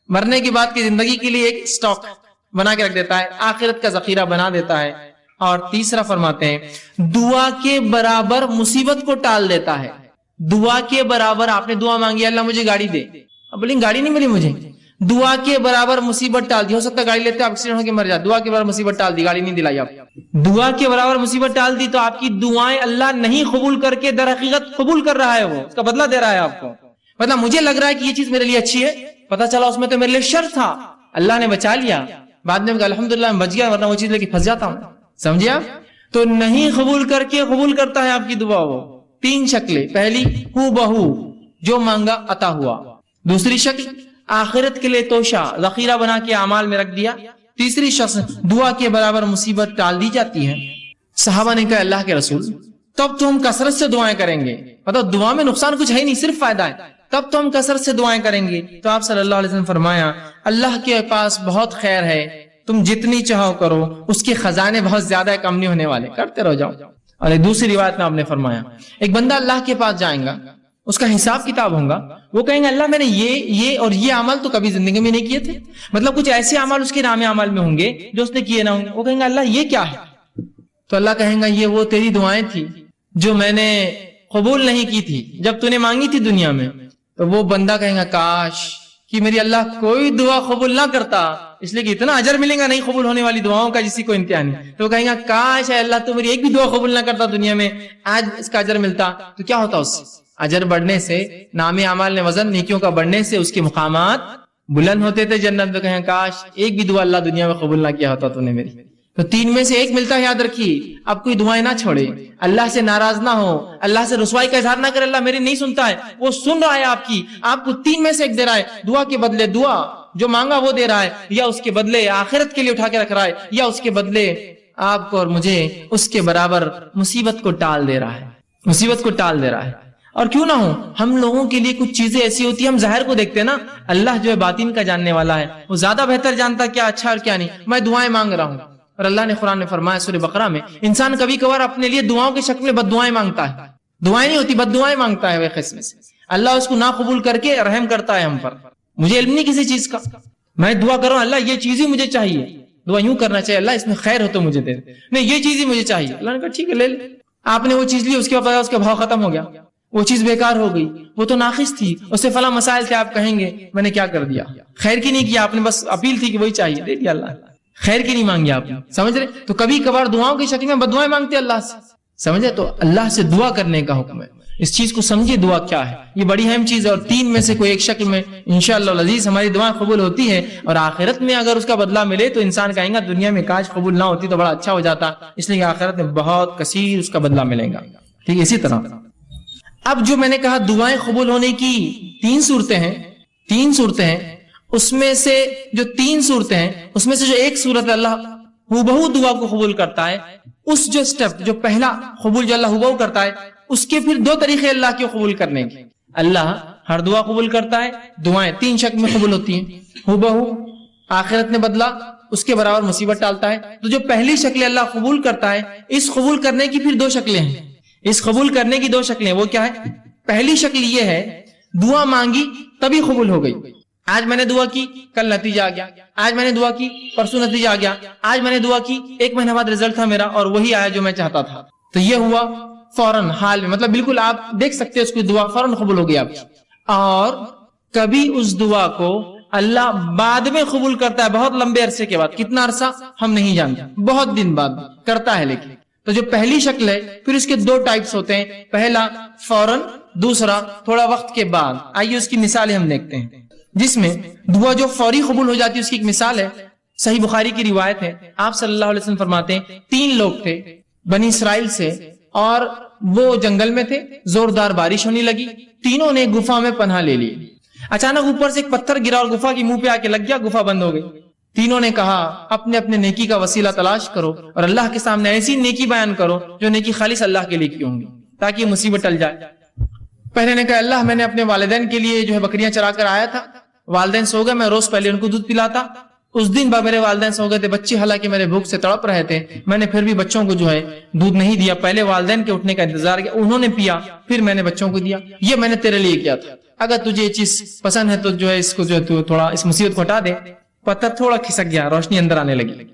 Speaker 2: مرنے کے بعد کی زندگی کے لیے ایک سٹاک بنا کے رکھ دیتا ہے، آخرت کا ذخیرہ بنا دیتا ہے. اور تیسرا فرماتے ہیں دعا کے برابر مصیبت کو ٹال دیتا ہے. دعا کے برابر آپ نے دعا مانگی اللہ مجھے گاڑی دے، اب بولیں گاڑی نہیں ملی مجھے، دعا کے برابر مصیبت ٹال دی. ہو سکتا ہے گاڑی لیتے آپ ایکسیڈنٹ ہو کے مر جائے، دعا کے برابر مصیبت ٹال دی، گاڑی نہیں دلائی آپ. دعا کے برابر مصیبت ٹال دی تو آپ کی دعائیں اللہ نہیں قبول کر کے در حقیقت قبول کر رہا ہے، وہ اس کا بدلہ دے رہا ہے آپ کو. مطلب مجھے لگ رہا ہے کہ یہ چیز میرے لیے اچھی ہے، پتہ چلا اس میں تو میرے لیے شر تھا، اللہ نے بچا لیا، بعد میں الحمدللہ میں بچ گیا، ورنہ وہ چیز لے کے پھنس جاتا ہوں. سمجھے آپ؟ تو نہیں قبول کر کے قبول کرتا ہے آپ کی دعا. وہ 3 شکلیں، پہلی ہو بہو جو مانگا عطا ہوا، دوسری شکل آخرت کے لیے توشہ ذخیرہ بنا کے اعمال میں رکھ دیا، تیسری شخص دعا کے برابر مصیبت ٹال دی جاتی ہے. صحابہ نے کہا اللہ کے رسول تب تو ہم کثرت سے دعائیں کریں گے، مطلب دعا میں نقصان کچھ ہے نہیں صرف فائدہ ہے، تب تو ہم کثرت سے دعائیں کریں گے. تو آپ صلی اللہ علیہ وسلم فرمایا اللہ کے پاس بہت خیر ہے تم جتنی چاہو کرو، اس کے خزانے بہت زیادہ ہے، کم نہیں ہونے والے، کرتے رہ جاؤ۔ اور ایک دوسری روایت میں آپ نے فرمایا ایک بندہ اللہ کے پاس جائے گا، اس کا حساب کتاب ہوگا، وہ کہیں گے اللہ میں نے یہ اور یہ عمل تو کبھی زندگی میں نہیں کیے تھے، مطلب کچھ ایسے عمل اس کے نام عمل میں ہوں گے جو اس نے کیے نہ ہوں گے۔ وہ کہیں گے اللہ یہ کیا ہے؟ تو اللہ کہیں گا یہ وہ تیری دعائیں تھی جو میں نے قبول نہیں کی تھی جب تو نے مانگی تھی دنیا میں۔ تو وہ بندہ کہیں گا کاش کہ میری اللہ کوئی دعا قبول نہ کرتا، اس لیے کہ اتنا اجر ملے گا نہیں قبول ہونے والی دعاؤں کا جسی کو انتہا نہیں۔ تو وہ کہیں گا کاش اے اللہ تو میری ایک بھی دعا قبول نہ کرتا دنیا میں، آج اس کا اجر ملتا۔ تو کیا ہوتا اس سے؟ اجر بڑھنے سے، نام اعمال نے وزن نیکیوں کا بڑھنے سے اس کے مقامات بلند ہوتے تھے جنت میں۔ کہیں کاش ایک بھی دعا اللہ دنیا میں قبول نہ کیا ہوتا تو نے میری۔ تو تین میں سے ایک ملتا ہے، یاد رکھیے۔ اب کوئی دعائیں نہ چھوڑے، اللہ سے ناراض نہ ہو، اللہ سے رسوائی کا اظہار نہ کرے اللہ میری نہیں سنتا ہے، وہ سن رہا ہے آپ کی، آپ کو تین میں سے ایک دے رہا ہے، دعا کے بدلے دعا جو مانگا وہ دے رہا ہے، یا اس کے بدلے آخرت کے لیے اٹھا کے رکھ رہا ہے، یا اس کے بدلے آپ کو اور مجھے اس کے برابر مصیبت کو ٹال دے رہا ہے، مصیبت کو ٹال دے رہا ہے۔ اور کیوں نہ ہو، ہم لوگوں کے لیے کچھ چیزیں ایسی ہوتی ہیں، ہم ظاہر کو دیکھتے ہیں نا، اللہ جو ہے باطن کا جاننے والا ہے، وہ زیادہ بہتر جانتا کیا اچھا اور کیا نہیں۔ میں دعائیں مانگ رہا ہوں، اور اللہ نے قرآن میں فرمایا سورہ بقرہ میں، انسان کبھی کبھار اپنے لیے دعاؤں کی شکل میں بد دعائیں مانگتا ہے، دعائیں نہیں ہوتی بد دعائیں مانگتا ہے وہ قسم سے، اللہ اس کو نہ قبول کر کے رحم کرتا ہے ہم پر۔ مجھے علم نہیں کسی چیز کا، میں دعا کر رہا ہوں اللہ یہ چیز ہی مجھے چاہیے، دعا یوں کرنا چاہیے اللہ اس میں خیر ہو تو مجھے دے، نہیں یہ چیز ہی مجھے چاہیے، اللہ نے کہا ٹھیک ہے لے لے۔ آپ نے وہ چیز لی، اس کے بعد اس کا بھاؤ ختم ہو گیا، وہ چیز بیکار ہو گئی، وہ تو ناقص تھی، اس سے فلاں مسائل تھے، آپ کہیں گے میں نے کیا کر دیا، خیر کی نہیں کیا آپ نے، بس اپیل تھی کہ وہی چاہیے، دے دیا اللہ، خیر کی نہیں مانگی آپ نے، سمجھ رہے؟ تو کبھی کبھار دعاؤں کی شکل میں بد دعائیں مانگتے اللہ سے، سمجھے؟ تو اللہ سے دعا کرنے کا حکم ہے، اس چیز کو سمجھے دعا کیا ہے، یہ بڑی اہم چیز ہے، اور تین میں سے کوئی ایک شکل میں انشاءاللہ العزیز ہماری دعائیں قبول ہوتی ہے، اور آخرت میں اگر اس کا بدلہ ملے تو انسان کہیں گا دنیا میں کاش قبول نہ ہوتی تو بڑا اچھا ہو جاتا، اس لیے آخرت میں بہت کثیر اس کا بدلہ ملے گا۔ ٹھیک ہے، اسی طرح اب جو میں نے کہا دعائیں قبول ہونے کی تین صورتیں ہیں، اس میں سے جو تین صورتیں ہیں اس میں سے جو ایک صورت اللہ ہو دعا کو قبول کرتا ہے، اس جو سٹیپ جو پہلا قبول جو اللہ ہو کرتا ہے، اس کے پھر دو طریقے اللہ کے قبول کرنے کے۔ اللہ ہر دعا قبول کرتا ہے، دعائیں تین شکل میں قبول ہوتی ہیں، ہو آخرت میں بدلا اس کے برابر مصیبت ٹالتا ہے۔ تو جو پہلی شکل اللہ قبول کرتا ہے، اس قبول کرنے کی پھر دو شکلیں ہیں، اس قبول کرنے کی دو شکلیں، وہ کیا ہے؟ پہلی شکل یہ ہے دعا مانگی تبھی قبول ہو گئی، آج میں نے دعا کی کل نتیجہ آ گیا، آج میں نے دعا کی پرسوں نتیجہ آ گیا، آج میں نے دعا کی ایک مہینہ بعد رزلٹ تھا میرا اور وہی آیا جو میں چاہتا تھا، تو یہ ہوا فوراً حال میں، مطلب بالکل آپ دیکھ سکتے ہیں اس کی دعا فوراً قبول ہو گئی آپ کی۔ اور کبھی اس دعا کو اللہ بعد میں قبول کرتا ہے، بہت لمبے عرصے کے بعد، کتنا عرصہ ہم نہیں جانتے، بہت دن بعد کرتا ہے لیکن۔ تو جو پہلی شکل ہے پھر اس کے دو ٹائپس ہوتے ہیں، پہلا فوراً، دوسرا تھوڑا وقت کے بعد۔ آئیے اس کی مثالیں ہم دیکھتے ہیں، جس میں دعا جو فوری قبول ہو جاتی ہے اس کی ایک مثال ہے، صحیح بخاری کی روایت ہے، آپ صلی اللہ علیہ وسلم فرماتے ہیں تین لوگ تھے بنی اسرائیل سے، اور وہ جنگل میں تھے، زوردار بارش ہونے لگی، تینوں نے گفا میں پناہ لے لی، اچانک اوپر سے ایک پتھر گرا اور گفا کی منہ پہ آ کے لگ گیا، گفا بند ہو گئی۔ تینوں نے کہا اپنے اپنے نیکی کا وسیلہ تلاش کرو اور اللہ کے سامنے ایسی نیکی بیان کرو جو نیکی خالص اللہ کے لیے کی ہوں گی تاکہ یہ مصیبت ٹل جائے۔ پہلے نے کہا اللہ میں نے اپنے والدین کے لیے جو ہے بکریاں چرا کر آیا تھا، والدین سو گئے، میں روز پہلے ان کو دودھ پلاتا، اس دن بعد میرے والدین سو گئے تھے، بچے حالانکہ میرے بھوک سے تڑپ رہے تھے، میں نے پھر بھی بچوں کو جو ہے دودھ نہیں دیا، پہلے والدین کے اٹھنے کا انتظار کیا، انہوں نے پیا، پھر میں نے بچوں کو دیا، یہ میں نے تیرے لیے کیا تھا، اگر تجھے یہ چیز پسند ہے تو جو ہے اس کو جو ہے تو تھوڑا اس مصیبت کو ہٹا دے۔ پتھر تھوڑا کھسک گیا، روشنی اندر آنے لگی،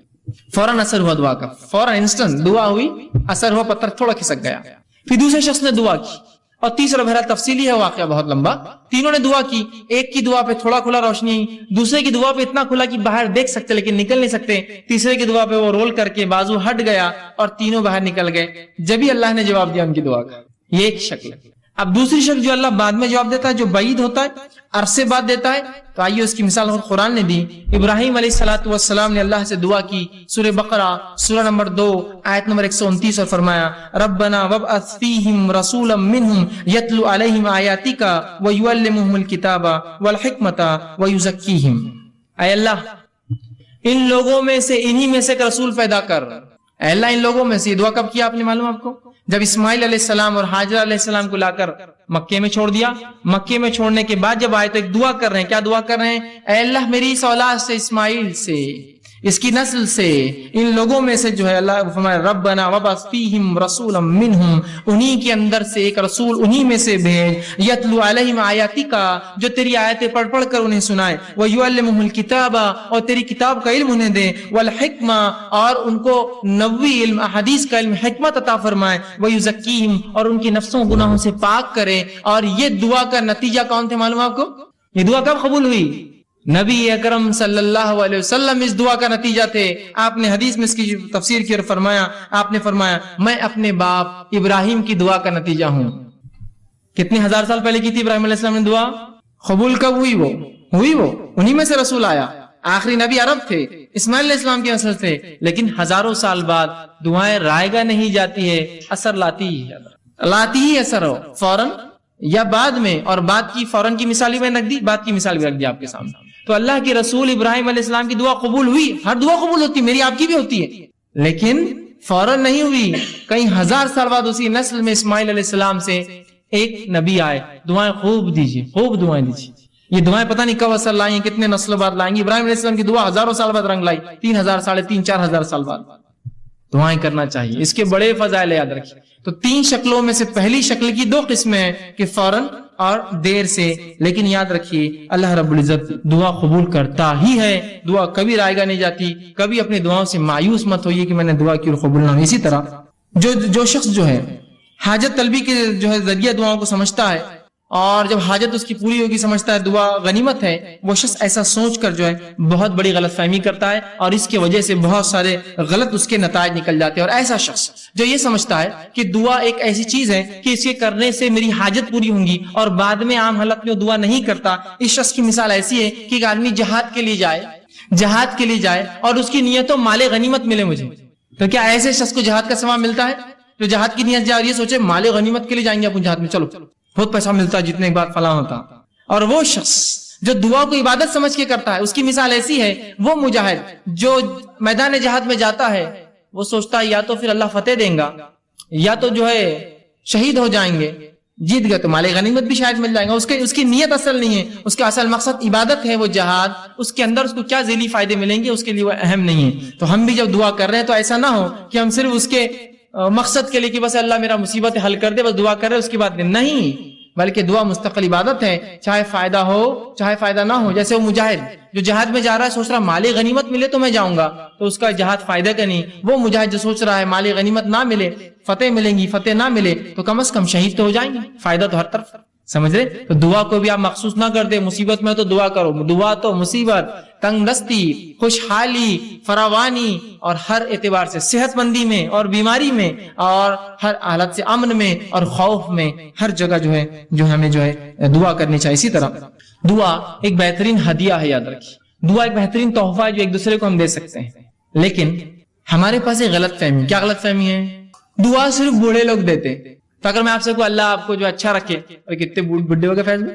Speaker 2: فوراً اثر ہوا دعا کا، فوراً انسٹنٹ دعا ہوئی، اثر ہوا، پتھر تھوڑا کھسک گیا۔ پھر دوسرے شخص نے دعا کی، اور تیسرا بہرحال تفصیلی ہے واقعہ بہت لمبا، تینوں نے دعا کی، ایک کی دعا پہ تھوڑا کھلا روشنی آئی، دوسرے کی دعا پہ اتنا کھلا کہ باہر دیکھ سکتے لیکن نکل نہیں سکتے، تیسرے کی دعا پہ وہ رول کر کے بازو ہٹ گیا اور تینوں باہر نکل گئے، جبھی اللہ نے جواب دیا ان کی دعا کا۔ یہ ایک شکل ہے۔ اب دوسری شکل جو اللہ بعد میں جواب دیتا ہے، جو بعید ہوتا ہے، عرصے بعد دیتا ہے، تو آئیے اس کی مثال قرآن نے دی۔ ابراہیم علیہ السلام نے اللہ سے دعا کی، سورہ بقرہ سورہ نمبر 2 آیت نمبر 129، اور فرمایا ربنا وابعث فیہم رسولا منہم یتلو علیہم آیاتک ویعلمہم الکتاب والحکمت ویزکیہم۔ اے اللہ ان لوگوں میں سے، انہی میں سے ایک رسول پیدا کر، اے اللہ ان لوگوں میں سے۔ دعا کب کیا آپ نے معلوم آپ کو؟ جب اسماعیل علیہ السلام اور حاجرہ علیہ السلام کو لا کر مکے میں چھوڑ دیا، مکے میں چھوڑنے کے بعد جب آئے تو ایک دعا کر رہے ہیں، کیا دعا کر رہے ہیں؟ اے اللہ میری اس اولاد سے، اسماعیل سے، اس کی نسل سے ان لوگوں میں سے جو ہے اللہ فرمایا ربنا وبعث فیہم رسولا منہم، انہی کے اندر سے ایک رسول انہی میں سے بھیج، یتلو علیہم آیاتک، جو تیری آیتیں پڑھ پڑھ کر انہیں سنائے، ویعلمہم الکتاب، اور تیری کتاب کا علم انہیں دے، والحکمہ، اور ان کو نبوی علم احادیث کا علم حکمت عطا فرمائے، ویزکیہم، اور ان کی نفسوں گناہوں سے پاک کرے۔ اور یہ دعا کا نتیجہ کون تھے معلوم آپ کو؟ یہ دعا کب قبول ہوئی؟ نبی اکرم صلی اللہ علیہ وسلم اس دعا کا نتیجہ تھے۔ آپ نے حدیث میں اس کی تفسیر کی اور فرمایا، آپ نے فرمایا میں اپنے باپ ابراہیم کی دعا کا نتیجہ ہوں۔ کتنے ہزار سال پہلے کی تھی ابراہیم علیہ السلام نے دعا؟ قبول کب ہوئی؟ وہ انہی میں سے رسول آیا، آخری نبی عرب تھے، اسماعیل علیہ السلام کی نسل تھے، لیکن ہزاروں سال بعد دعائیں رائے گا نہیں جاتی ہے، اثر لاتی ہی اثر ہو فوراً یا بعد میں، اور بعد کی فوراً کی مثال بھی میں رکھ دی، بعد کی مثال بھی رکھ دی آپ کے سامنے۔ تو اللہ کے رسول ابراہیم علیہ السلام کی دعا قبول ہوئی، ہر دعا قبول ہوتی، میری آپ کی بھی ہوتی ہے، لیکن فوراً نہیں ہوئی، کئی ہزار سال بعد اسی نسل میں اسماعیل علیہ السلام سے ایک نبی آئے۔ دعائیں خوب دیجیے، خوب دعائیں دیجیے، یہ دعائیں پتہ نہیں کب اثر لائیں، کتنے نسلوں بعد لائیں گی۔ ابراہیم علیہ السلام کی دعا ہزاروں سال بعد رنگ لائی، 3000 3,500 4,000 سال بعد دعائیں کرنا چاہیے۔ اس کے بڑے فضائل یاد رکھیے۔ تو 3 شکلوں میں سے پہلی شکل کی 2 قسمیں ہیں کہ فوراً اور دیر سے، لیکن یاد رکھیے اللہ رب العزت دعا قبول کرتا ہی ہے، دعا کبھی رائے گا نہیں جاتی۔ کبھی اپنی دعاؤں سے مایوس مت ہوئیے کہ میں نے دعا کی اور قبول نہ ہوئی۔ اسی طرح جو شخص جو ہے حاجت طلبی کے جو ہے ذریعہ دعاؤں کو سمجھتا ہے، اور جب حاجت اس کی پوری ہوگی سمجھتا ہے دعا غنیمت ہے، وہ شخص ایسا سوچ کر جو ہے بہت بڑی غلط فہمی کرتا ہے، اور اس کی وجہ سے بہت سارے غلط اس کے نتائج نکل جاتے ہیں۔ اور ایسا شخص جو یہ سمجھتا ہے کہ دعا ایک ایسی چیز ہے کہ اس کے کرنے سے میری حاجت پوری ہوں گی، اور بعد میں عام حالت میں دعا نہیں کرتا، اس شخص کی مثال ایسی ہے کہ ایک آدمی جہاد کے لیے جائے اور اس کی نیت و مال غنیمت ملے مجھے، تو کیا ایسے شخص کو جہاد کا ثواب ملتا ہے؟ جو جہاد کی نیت جائے اور یہ سوچے مال غنیمت کے لیے جائیں گے اپنے جہاد میں، چلو بہت پیسہ ملتا جتنے ایک بار فلاں ہوتا۔ اور وہ شخص جو دعا کو عبادت سمجھ کے کرتا ہے، اس کی مثال ایسی ہے، وہ مجاہد جو میدان جہاد میں جاتا ہے، وہ سوچتا ہے یا تو پھر اللہ فتح دیں گا، یا تو جو ہے شہید ہو جائیں گے، جیت گئے تو مال غنیمت بھی شاید مل جائے گا۔ اس کی نیت اصل نہیں ہے، اس کا اصل مقصد عبادت ہے، وہ جہاد، اس کے اندر اس کو کیا ذیلی فائدے ملیں گے اس کے لیے وہ اہم نہیں ہے۔ تو ہم بھی جب دعا کر رہے ہیں تو ایسا نہ ہو کہ ہم صرف اس کے مقصد کے لیے کہ بس اللہ میرا مصیبت حل کر دے، بس دعا کر رہے اس کی بات نہیں، بلکہ دعا مستقل عبادت ہے، چاہے فائدہ ہو چاہے فائدہ نہ ہو۔ جیسے وہ مجاہد جو جہاد میں جا رہا ہے سوچ رہا مال غنیمت ملے تو میں جاؤں گا، تو اس کا جہاد فائدہ کا نہیں۔ وہ مجاہد جو سوچ رہا ہے مال غنیمت نہ ملے، فتح ملیں گی، فتح نہ ملے تو کم از کم شہید تو ہو جائیں گے، فائدہ تو ہر طرف، سمجھ رہے؟ تو دعا کو بھی آپ مخصوص نہ کر دے، مصیبت میں تو دعا کرو، دعا تو مصیبت، تنگ دستی، خوشحالی، فراوانی، اور ہر اعتبار سے صحت مندی میں اور بیماری میں اور ہر حالت سے امن میں اور خوف میں، ہر جگہ جو ہمیں جو ہے دعا کرنی چاہیے۔ اسی طرح دعا ایک بہترین ہدیہ ہے، یاد رکھیے دعا ایک بہترین تحفہ ہے جو ایک دوسرے کو ہم دے سکتے ہیں، لیکن ہمارے پاس ایک غلط فہمی۔ کیا غلط فہمی ہے؟ دعا صرف بوڑھے لوگ دیتے۔ تو اگر میں آپ سے کہوں اللہ آپ کو جو اچھا رکھے، اور کتنے بڈھے ہو گئے فیض بھی،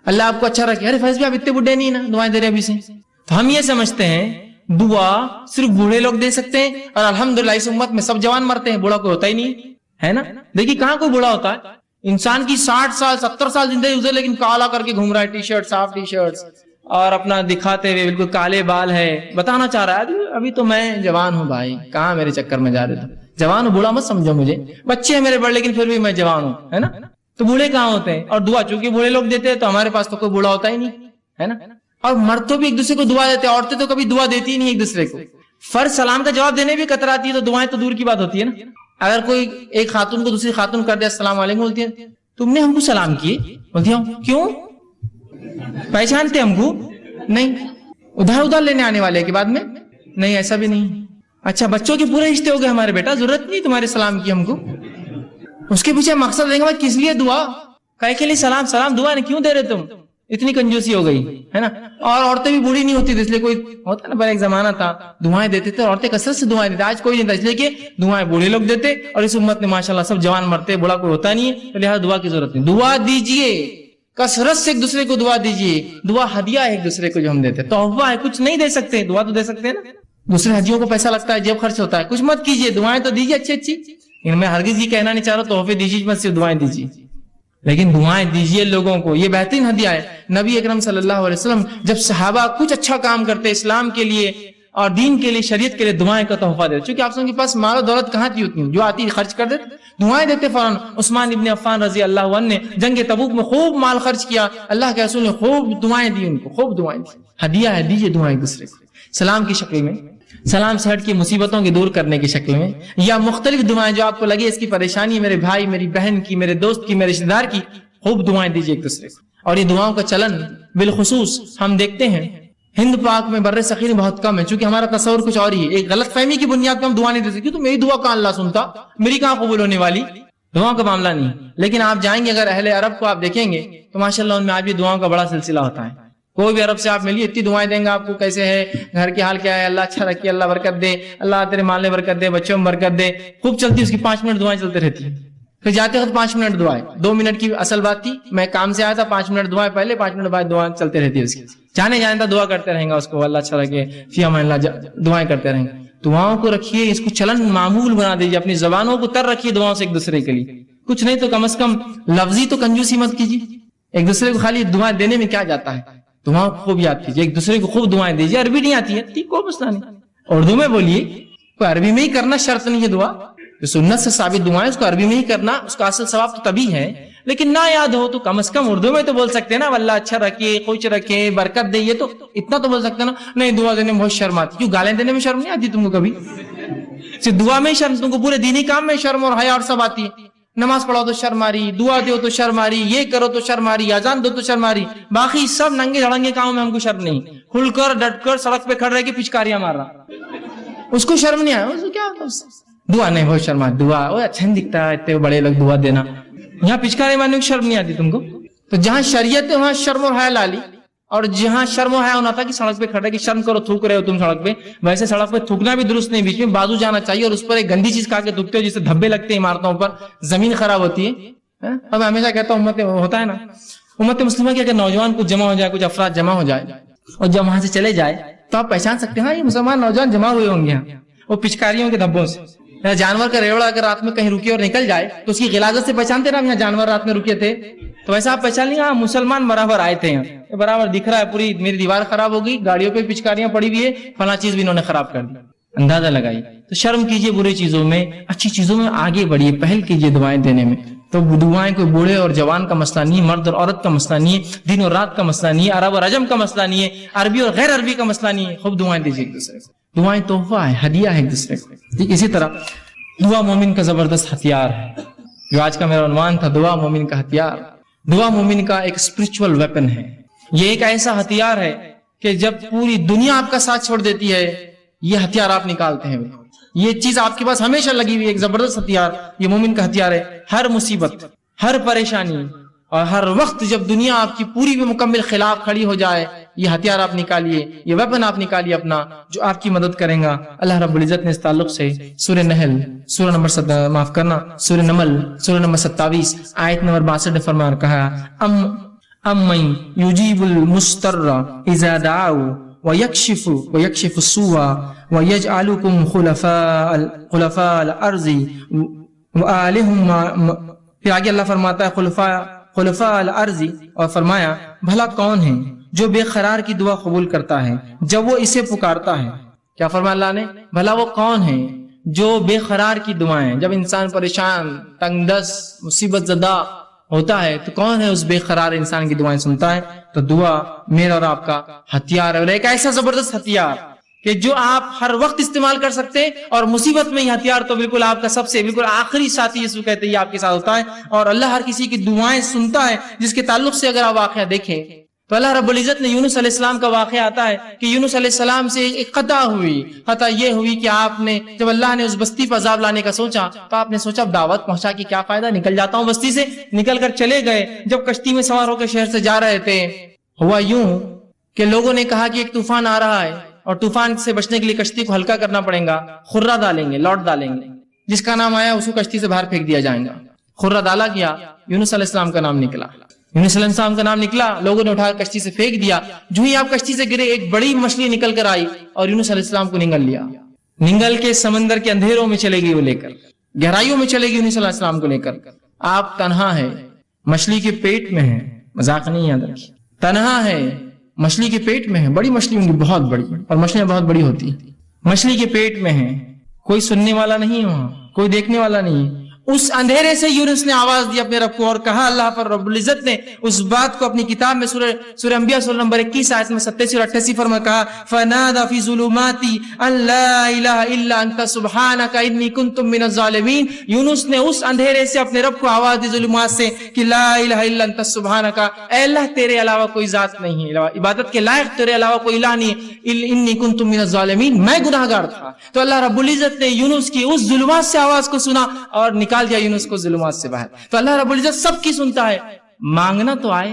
Speaker 2: اللہ آپ کو اچھا رکھے، ارے فیض بھی آپ اتنے بڈھے نہیں نا، دعائیں دے رہے ابھی سے۔ تو ہم یہ سمجھتے ہیں دعا صرف بوڑھے لوگ دے سکتے ہیں، اور الحمدللہ اس امت میں سب جوان مرتے ہیں، بوڑھا کوئی ہوتا ہی نہیں ہے نا۔ دیکھیے کہاں کوئی بوڑھا ہوتا ہے، انسان کی 60 سال 70 سال زندگی گزرے لیکن کالا کر کے گھوم رہا ہے، ٹی شرٹ صاف ٹی شرٹس، اور اپنا دکھاتے ہوئے بالکل کالے بال ہے، بتانا چاہ رہا ہے ابھی تو میں جوان ہوں بھائی، کہاں میرے چکر میں جا رہے تھے، جوان ہوں، بوڑھا مت سمجھو مجھے، بچے ہیں میرے بڑے لیکن پھر بھی میں جوان ہوں، ہے نا۔ تو بوڑھے کہاں ہوتے ہیں؟ اور دعا چونکہ بوڑھے لوگ دیتے ہیں تو ہمارے پاس تو کوئی بوڑھا ہوتا ہی نہیں ہے نا۔ اور مرد تو بھی ایک دوسرے کو دعا دیتے ہیں، عورتیں تو کبھی دعا دیتی ہی نہیں ایک دوسرے کو، فرض سلام کا جواب دینے بھی کتراتی ہے، تو دعائیں تو دور کی بات ہوتی ہے نا۔ اگر کوئی ایک خاتون کو دوسری خاتون کر دے السلام علیکم، بولتی ہے تم نے ہم کو سلام کیے، بولتی ہوں کیوں، پہچانتے ہم کو نہیں، ادھر لینے آنے والے کے بعد میں نہیں، ایسا بھی نہیں۔ اچھا بچوں کے پورے رشتے ہو گئے ہمارے، بیٹا ضرورت نہیں تمہارے سلام کی ہم کو، اس کے پیچھے مقصد دیں گے بھائی کس لیے دعا، کہے کے لیے سلام دعا نہیں کیوں دے رہے تم، اتنی کنجوسی ہو گئی ہے نا۔ اور عورتیں بھی بوڑھی نہیں ہوتی، اس لیے کوئی ہوتا نا، پہلے ایک زمانہ تھا دعائیں دیتے تھے، عورتیں کثرت سے دعائیں دیتے، آج کوئی نہیں تھا، اس لیے کہ دعائیں بوڑھے لوگ دیتے، اور اس امت میں ماشاءاللہ سب جوان مرتے، بوڑھا کوئی ہوتا نہیں ہے، لہٰذا دعا کی ضرورت نہیں۔ دعا دیجئے، کثرت سے ایک دوسرے کو دعا دیجئے، دعا ہدیہ ہے ایک دوسرے کو جو ہم دیتے، تحفہ ہے، کچھ نہیں دے سکتے، دعا تو دے سکتے ہیں نا۔ دوسرے ہدیوں کو پیسہ لگتا ہے، جیب خرچ ہوتا ہے، کچھ مت کیجئے، دعائیں تو دیجئے اچھی، ان میں ہرگز یہ کہنا نہیں چاہ رہا تحفے دیجیے مت، صرف دعائیں دیجیے، لیکن دعائیں دیجیے لوگوں کو، یہ بہترین ہدیہ ہے۔ نبی اکرم صلی اللہ علیہ وسلم جب صحابہ کچھ اچھا کام کرتے اسلام کے لیے، اور دین کے لیے شریعت کے لیے دعائیں کا تحفہ دیتے. چونکہ آپ کے پاس مال و دولت کہاں تھی اتنی, جو آتی خرچ کر دیتے, دعائیں دیتے فوراً. عثمان ابن عفان رضی اللہ عنہ نے جنگ تبوک میں خوب مال خرچ کیا, اللہ کے رسول نے خوب دعائیں دی ان کو, خوب دعائیں دی. ہدیہ ہے, دیجیے دعائیں ایک دوسرے کو, سلام کی شکل میں, سلام سے ہٹ کے مصیبتوں کی دور کرنے کی شکل میں, یا مختلف دعائیں جو آپ کو لگے اس کی پریشانی میرے بھائی میری بہن کی, میرے دوست کی, میرے رشتے دار کی, خوب دعائیں دیجیے ایک دوسرے کو. اور یہ دعاؤں کا چلن بالخصوص ہم دیکھتے ہیں ہند پاک میں بر صغیر میں بہت کم ہے, چونکہ ہمارا تصور کچھ اور ہی ہے. ایک غلط فہمی کی بنیاد پہ ہم دعا نہیں دے سکتے, تو میری دعا کہاں اللہ سنتا, میری کہاں قبول ہونے والی, دعاؤں کا معاملہ نہیں. لیکن آپ جائیں گے اگر اہل عرب کو آپ دیکھیں گے تو ماشاءاللہ ان میں آج بھی دعاؤں کا بڑا سلسلہ ہوتا ہے. کوئی بھی عرب سے آپ ملیے اتنی دعائیں دیں گے آپ کو, کیسے ہے, گھر کے حال کیا ہے, اللہ اچھا رکھے, اللہ برکت دے, اللہ تیرے مال میں برکت دے, بچوں میں برکت دے, خوب چلتی. اس کی 5 منٹ دعائیں چلتے رہتی ہیں. پھر جاتے وقت 5 منٹ دعائیں, 2 منٹ کی اصل بات تھی, میں کام سے آیا تھا, 5 منٹ دعائیں پہلے, 5 منٹ بعد دعائیں چلتے رہتی ہے. اس کی جانے تھا دعا کرتے رہیں گا اس کو, اللہ اچھا رکھے, فی امان اللہ, دعائیں کرتے رہیں گے. دعاؤں کو رکھیے, اس کو چلن معمول بنا دیجیے, اپنی زبانوں کو تر رکھیے دعاؤں سے ایک دوسرے کے لیے. کچھ نہیں تو کم از کم لفظی تو کنجوسی مت کیجیے. ایک دوسرے کو خالی دعائیں دینے میں کیا جاتا ہے, دعاؤں کو خوب یاد کیجیے, ایک دوسرے کو خوب دعائیں دیجیے. عربی نہیں آتی ہے ٹھیک, کوئی مسئلہ نہیں, اردو میں بولیے, کوئی عربی میں ہی کرنا شرط نہیں ہے. دعا جو سنت سے ثابت دعائیں اس کو عربی میں ہی کرنا, اس کا اصل ثواب تو تبھی ہے. لیکن نہ یاد ہو تو کم از کم اردو میں تو بول سکتے ہیں نا, اللہ اچھا رکھے, خوش رکھے, برکت دے, یہ تو اتنا تو بول سکتے ہیں نا. نہیں دعا دینے میں بہت شرم آتی. کیوں گالیں دینے میں شرم نہیں آتی تم کو کبھی؟ صرف دعا میں ہی شرم, تم کو پورے دینی کام میں شرم اور حیا اور سب آتی ہے. نماز پڑھو تو شرم آ رہی, دعا دو تو شرم آ رہی, یہ کرو تو شرم آ رہی, اذان دو تو شرم آ رہی. باقی سب ننگے دھڑنگے کاموں میں ہم کو شرم نہیں. کھل کر ڈٹ کر سڑک پہ کھڑ رہ کے پچکاریاں مار رہا, اس کو شرم نہیں آیا. اس کو کیا دعا نہیں, بہت شرم آتی. دعا وہ اچھا نہیں دکھتا ہے, اتنے بڑے لوگ دعا دینا. یہاں پچکارے مارنے کی شرم نہیں آتی تم کو. تو جہاں شریعت ہے وہاں شرم اور حیا لا لی, اور جہاں شرم و حیا ہونا تھا کہ سڑک پہ کھڑے کہ شرم کرو, تھوک رہے ہو تم سڑک پہ, ویسے سڑک پہ تھوکنا بھی درست نہیں, بیچ میں بازو جانا چاہیے, اور اس پر ایک گندی چیز کھا کے تھوکتے ہو جس سے دھبے لگتے ہیں عمارتوں پر, زمین خراب ہوتی ہے. اب ہمیشہ کہتا ہوں امت ہوتا ہے نا, امت مسلمہ کی اگر نوجوان کچھ جمع ہو جائے, کچھ افراد جمع ہو جائے اور جب وہاں سے چلے جائے تو آپ پہچان سکتے ہیں ہاں یہ مسلمان نوجوان جمع ہوئے ہوں گے یہاں, وہ پچکاریوں کے دھبوں سے. جانور کا ریوڑا اگر رات میں کہیں رکے اور نکل جائے تو اس کی غلاظت سے پہچانتے نا, یہاں جانور رات میں رکے تھے, تو ویسا آپ پہچان لیں, ہاں مسلمان برابر آئے تھے یہاں, برابر دکھ رہا ہے, پوری میری دیوار خراب ہو گئی, گاڑیوں پہ پچکاریاں پڑی ہوئی ہے, فلاں چیز بھی انہوں نے خراب کر دی. اندازہ لگائیے. تو شرم کیجیے برے چیزوں میں, اچھی چیزوں میں آگے بڑھیے, پہل کیجیے دعائیں دینے میں. تو دعائیں کوئی بوڑھے اور جوان کا مسئلہ نہیں, مرد اور عورت کا مسئلہ نہیں ہے, دن اور رات کا مسئلہ نہیں ہے, عرب اور عجم کا مسئلہ نہیں ہے, عربی اور غیر عربی کا مسئلہ نہیں ہے. خوب دعائیں دیجیے ایک دوسرے کو, دعائیں تحفہ ہے, ہدیہ ہے ایک دوسرے کو. اسی طرح دعا مومن کا زبردست ہتھیار ہے, جو آج کا میرا عنوان تھا, دعا مومن کا ہتھیار. دعا مومن کا ایک اسپرچول ویپن ہے. یہ ایک ایسا ہتھیار ہے کہ جب پوری دنیا آپ کا ساتھ چھوڑ دیتی ہے, یہ ہتھیار آپ نکالتے ہیں. یہ چیز آپ کے پاس ہمیشہ لگی ہوئی, ایک زبردست ہتھیار یہ مومن کا ہتھیار ہے. ہر مصیبت, ہر پریشانی اور ہر وقت جب دنیا آپ کی پوری بھی مکمل خلاف کھڑی ہو جائے, یہ ہتھیار آپ نکالیے, یہ ویپن آپ نکالیے اپنا, جو آپ کی مدد کریں گا. اللہ رب العزت نے اس تعلق سے سورہ نحل سورہ نمبر سورہ نمل سورہ نمبر 27 آیت نمبر 62 میں فرمایا, کہا امن یجیب المستر اذا دعوا ویکشف السوء ویجعلکم خلفاء الارض وآلہم. پھر آگے اللہ فرماتا ہے خلفاء الارض, اور فرمایا بھلا کون ہے جو بے قرار کی دعا قبول کرتا ہے جب وہ اسے پکارتا ہے. کیا فرمایا اللہ نے, بھلا وہ کون ہے جو بے قرار کی دعائیں, جب انسان پریشان, تنگ دست, مصیبت زدہ ہوتا ہے تو کون ہے اس بے قرار انسان کی دعائیں سنتا ہے. تو دعا میرا اور آپ کا ہتھیار ہے, اور ایک ایسا زبردست ہتھیار کہ جو آپ ہر وقت استعمال کر سکتے ہیں, اور مصیبت میں یہ ہتھیار تو بالکل آپ کا سب سے بالکل آخری ساتھی جس کو کہتے ہیں یہ آپ کے ساتھ ہوتا ہے. اور اللہ ہر کسی کی دعائیں سنتا ہے, جس کے تعلق سے اگر آپ واقعہ دیکھیں تو اللہ رب العزت نے یونس علیہ السلام کا واقعہ آتا ہے کہ یونس علیہ السلام سے ایک خطا ہوئی. خطا یہ ہوئی کہ آپ نے جب اللہ نے اس بستی پر عذاب لانے کا سوچا تو آپ نے سوچا اب دعوت پہنچا کے کیا فائدہ, نکل جاتا ہوں بستی سے. نکل کر چلے گئے, جب کشتی میں سوار ہو کے شہر سے جا رہے تھے, ہوا یوں کہ لوگوں نے کہا کہ ایک طوفان آ رہا ہے اور طوفان سے بچنے کے لیے کشتی کو ہلکا کرنا پڑے گا, خرہ ڈالیں گے, لوٹ ڈالیں گے, جس کا نام آیا اس کو کشتی سے باہر پھینک دیا جائے گا. خرہ ڈالا گیا, یونس علیہ السلام کا نام نکلا. یونس علیہ السلام کا نام نکلا, لوگوں نے اٹھا کر کشتی سے پھینک دیا. جو ہی آپ کشتی سے گرے ایک بڑی مچھلی نکل کر آئی اور یونس علیہ السلام کو نگل لیا. نگل کے سمندر کے اندھیروں میں چلے گئی, وہ لے کر گہرائیوں میں چلے گئی یونس علیہ السلام کو لے کر. آپ تنہا ہے, مچھلی کے پیٹ میں ہے, مذاق نہیں یاد رکھیے, تنہا ہے, مچھلی کے پیٹ میں ہے, بڑی مچھلی ہوں گی بہت بڑی, اور مچھلیاں بہت بڑی ہوتی ہیں, مچھلی کے پیٹ میں ہے, کوئی سننے والا نہیں ہے وہاں, کوئی دیکھنے والا نہیں ہے. اس اندھیرے سے یونس نے آواز دی اپنے رب کو اور کہا, اللہ پر رب العزت نے اس بات کو اپنی کتاب میں سورہ انبیاء سورہ نمبر 21 آیت میں 87 اور 88 فرما کہا, فنادى في ظلمات ان لا الہ الا انت سبحانک انی کنت من الظالمین. یونس نے اس اندھیرے سے اپنے رب کو آواز دی ظلمات سے کہ لا الہ الا انت سبحانک, اے اللہ تیرے علاوہ کوئی ذات نہیں ہے, عبادت کے لائق تیرے علاوہ کوئی الہ نہیں ہے, انی کنت من الظالمین, میں گناہگار تھا. تو اللہ رب العزت نے یونس کی اس ظلمات سے آواز کو سنا اور نکال دیا یونس کو ظلمات سے باہر. تو اللہ رب العزت سب کی سنتا ہے, مانگنا تو آئے.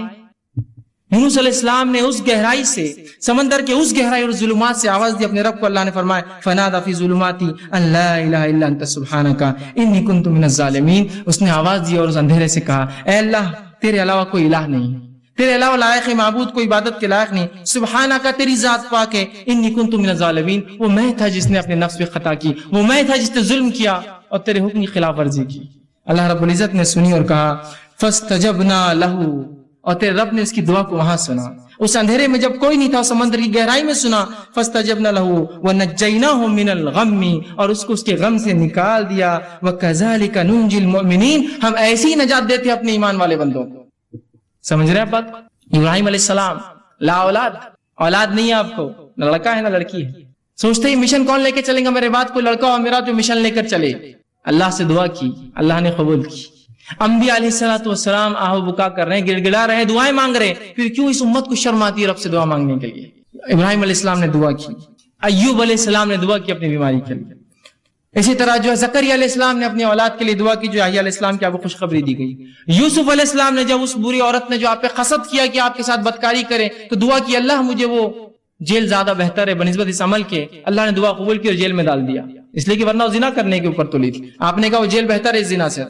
Speaker 2: یونس علیہ السلام نے اس گہرائی سے, سمندر کے اس گہرائی اور ظلمات سے آواز دی اپنے رب کو. اللہ نے فرمایا فنادى في ظلمات ان لا الہ الا انت سبحانک انی کنت من الظالمین. اس نے آواز دی اور اس اندھیرے سے کہا, اے اللہ تیرے علاوہ کوئی الہ نہیں, تیرے علاوہ لائق معبود کوئی عبادت کے لائق نہیں, سبحانک تیری ذات پاک ہے, انی کنت من الظالمین, وہ میں تھا جس نے اپنے نفس پہ خطا کی, وہ میں تھا جس نے ظلم کیا اور تیرے حکم کی خلاف ورزی کی. اللہ رب العزت نے سنی اور کہا فاستجبنا له, اور تیرے رب نے اس کی دعا کو وہاں سنا, اس اندھیرے میں جب کوئی نہیں تھا, سمندر کی گہرائی میں سنا. فاستجبنا له ونجیناه من الغم, اور اس کو اس کے غم سے نکال دیا. وکذالک ننجی المؤمنین, ہم ایسی نجات دیتے اپنے ایمان والے بندوں کو. سمجھ رہے ہیں بات؟ ابراہیم علیہ السلام لا اولاد, اولاد نہیں ہے آپ کو, نہ لڑکا ہے نہ لڑکی ہے. سوچتے ہی مشن کون لے کے چلیں گا میرے بعد, کوئی لڑکا ہو میرا جو مشن لے کر چلے. اللہ سے دعا کی, اللہ نے قبول کی. انبیاء علیہ السلام آہو بکا کر رہے ہیں, گڑ گڑا رہے ہیں, دعائیں مانگ رہے ہیں, پھر کیوں اس امت کو شرم آتی ہے رب سے دعا مانگنے کے لیے؟ ابراہیم علیہ السلام نے دعا کی, ایوب علیہ السلام نے دعا کی اپنی بیماری کے لیے. اسی طرح جو ہے زکریا علیہ السلام نے اپنی اولاد کے لیے دعا کی, جو یحییٰ علیہ السلام کی آپ کو خوشخبری دی گئی. یوسف علیہ السلام نے جب اس بری عورت نے جو آپ پہ حسد کیا کہ آپ کے ساتھ بدکاری کرے, تو دعا کی, اللہ مجھے وہ جیل زیادہ بہتر ہے بنسبت اس عمل کے. اللہ نے دعا قبول کی اور جیل میں ڈال دیا, اس لیے کہ ورنہ وہ زنا کرنے کے اوپر تلی تھی. آپ نے کہا وہ جیل بہتر ہے اس زنا سے,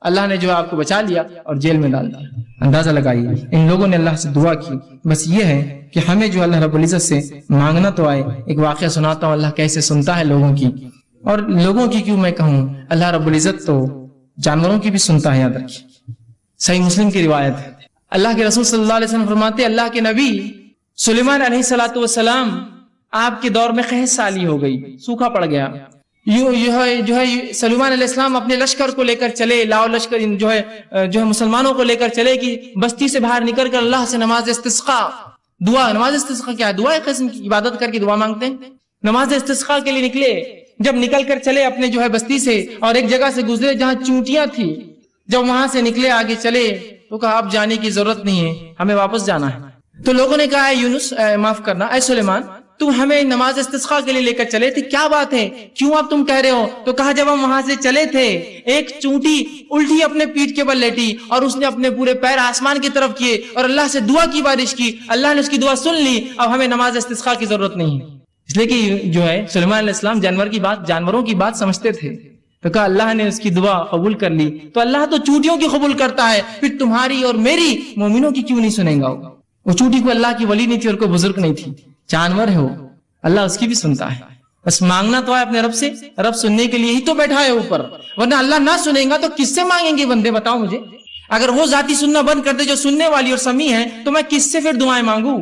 Speaker 2: اللہ نے جو آپ کو بچا لیا اور جیل میں ڈال دیا. اندازہ لگائیے ان لوگوں نے اللہ سے دعا کی. بس یہ ہے کہ ہمیں جو اللہ رب العزت سے مانگنا تو آئے. ایک واقعہ سناتا ہوں, اللہ کیسے سنتا ہے لوگوں کی, اور لوگوں کی کیوں میں کہوں, اللہ رب العزت تو جانوروں کی بھی سنتا ہے, یاد رکھیے. صحیح مسلم کی روایت ہے, اللہ کے رسول صلی اللہ علیہ وسلم فرماتے, اللہ کے نبی سلیمان علیہ السلام آپ کے دور میں قحط سالی ہو گئی, سوکھا پڑ گیا. جو ہے سلیمان علیہ السلام اپنے لشکر کو لے کر چلے, لاؤ لشکر جو ہے مسلمانوں کو لے کر چلے کہ بستی سے باہر نکل کر اللہ سے نماز استسقاء دعا. نماز استسقاء کیا ہے؟ دعا قسم کی عبادت کر کے دعا مانگتے ہیں. نماز استسقاء کے لیے نکلے, جب نکل کر چلے اپنے جو ہے بستی سے, اور ایک جگہ سے گزرے جہاں چونٹیاں تھی, جب وہاں سے نکلے آگے چلے تو کہا اب جانے کی ضرورت نہیں ہے, ہمیں واپس جانا ہے. تو لوگوں نے کہا اے یونس, معاف کرنا اے سلیمان, تم ہمیں نماز استسقاء کے لیے لے کر چلے تھے, کیا بات ہے, کیوں اب تم کہہ رہے ہو؟ تو کہا جب ہم وہاں سے چلے تھے, ایک چونٹی الٹی اپنے پیٹھ کے بل لیٹی, اور اس نے اپنے پورے پیر آسمان کی طرف کیے اور اللہ سے دعا کی بارش کی, اللہ نے اس کی دعا سن لی, اب ہمیں نماز استسقاء کی ضرورت نہیں ہے. اس لیے کہ جو ہے سلیمان علیہ السلام جانوروں کی بات سمجھتے تھے. تو کہا اللہ نے اس کی دعا قبول کر لی, تو اللہ تو چونٹیوں کی قبول کرتا ہے, پھر تمہاری اور میری مومنوں کی کیوں نہیں سنیں گا؟ وہ چونٹی کو اللہ کی ولی نہیں تھی اور کوئی بزرگ نہیں تھی, جانور ہے وہ, اللہ اس کی بھی سنتا ہے. بس مانگنا تو ہے اپنے رب سے, رب سننے کے لیے ہی تو بیٹھا ہے اوپر, ورنہ اللہ نہ سنیں گا تو کس سے مانگیں گے بندے؟ بتاؤ مجھے. اگر وہ ذاتی سننا بند کر دے جو سننے والی اور سمیع ہے, تو میں کس سے پھر دعائیں مانگوں؟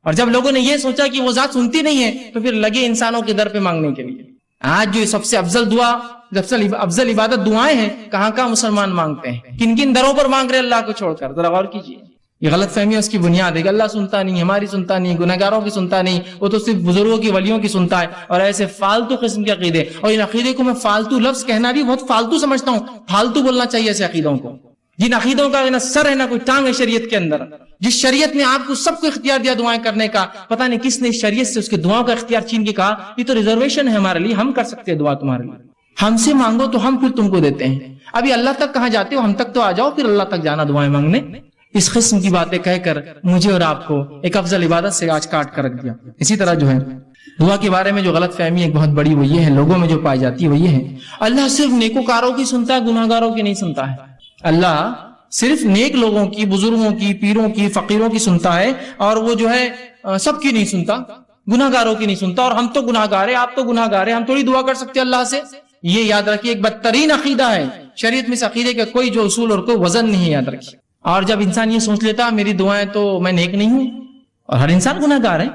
Speaker 2: اور جب لوگوں نے یہ سوچا کہ وہ ذات سنتی نہیں ہے, تو پھر لگے انسانوں کے در پہ مانگنے کے لیے. آج جو سب سے افضل دعا, افضل عبادت دعائیں ہیں, کہاں مسلمان مانگتے ہیں, کن کن دروں پر مانگ رہے اللہ کو چھوڑ کر؟ ذرا غور کیجیے. یہ غلط فہمی ہے, اس کی بنیاد ہے کہ اللہ سنتا نہیں, ہماری سنتا نہیں, گنہگاروں کی سنتا نہیں, وہ تو صرف بزرگوں کی ولیوں کی سنتا ہے, اور ایسے فالتو قسم کے عقیدے. اور ان عقیدے کو میں فالتو لفظ کہنا بھی بہت فالتو سمجھتا ہوں, فالتو بولنا چاہیے ایسے عقیدوں کو. جن عقیدوں کا نہ سر ہے نہ کوئی ٹانگ ہے شریعت کے اندر, جس شریعت نے آپ کو سب کو اختیار دیا دعائیں کرنے کا, پتہ نہیں کس نے اس شریعت سے اس کے دعاؤں کا اختیار چھین کے کہا یہ تو ریزرویشن ہے ہمارے لیے, ہم کر سکتے ہیں دعا تمہارے لیے, ہم سے مانگو تو ہم پھر تم کو دیتے ہیں. ابھی اللہ تک کہاں جاتے ہو, ہم تک تو آ جاؤ, پھر اللہ تک جانا دعائیں مانگنے. اس قسم کی باتیں کہہ کر مجھے اور آپ کو ایک افضل عبادت سے آج کاٹ کر رکھ دیا. اسی طرح جو ہے دعا کے بارے میں جو غلط فہمی ایک بہت بڑی وہ یہ ہے, لوگوں میں جو پائی جاتی ہے وہ یہ ہے, اللہ صرف نیکوکاروں کی سنتا ہے, گناہگاروں کی نہیں سنتا ہے. اللہ صرف نیک لوگوں کی, بزرگوں کی, پیروں کی, فقیروں کی سنتا ہے, اور وہ جو ہے سب کی نہیں سنتا, گناہگاروں کی نہیں سنتا. اور ہم تو گناہگار ہیں, آپ تو گناہگار ہیں, ہم تھوڑی دعا کر سکتے ہیں اللہ سے. یہ یاد رکھیے, ایک بدترین عقیدہ ہے شریعت میں. اس عقیدے کا کوئی جو اصول اور کوئی وزن نہیں ہے, یاد رکھیے. اور جب انسان یہ سوچ لیتا میری دعائیں تو میں نیک نہیں ہوں اور ہر انسان گناہ گار ہے.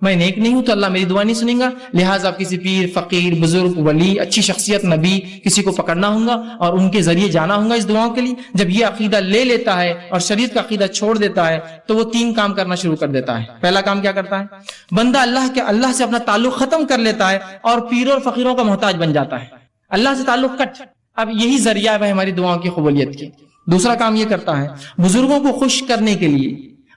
Speaker 2: میں نیک نہیں ہوں تو اللہ میری دعا نہیں سنیں گا. لہٰذا آپ کسی پیر، فقیر، بزرگ، ولی، اچھی شخصیت، نبی کسی کو پکڑنا ہوگا اور ان کے ذریعے جانا ہوگا اس دعاؤں کے لیے. جب یہ عقیدہ لے لیتا ہے اور شریعت کا عقیدہ چھوڑ دیتا ہے تو وہ 3 کام کرنا شروع کر دیتا ہے. پہلا کام کیا کرتا ہے؟ بندہ اللہ سے اپنا تعلق ختم کر لیتا ہے اور پیروں اور فقیروں کا محتاج بن جاتا ہے. اللہ سے تعلق کٹ. اب یہی ذریعہ ہے ہماری دعاؤں کی قبولیت کی. دوسرا کام یہ کرتا ہے بزرگوں کو خوش کرنے کے لیے،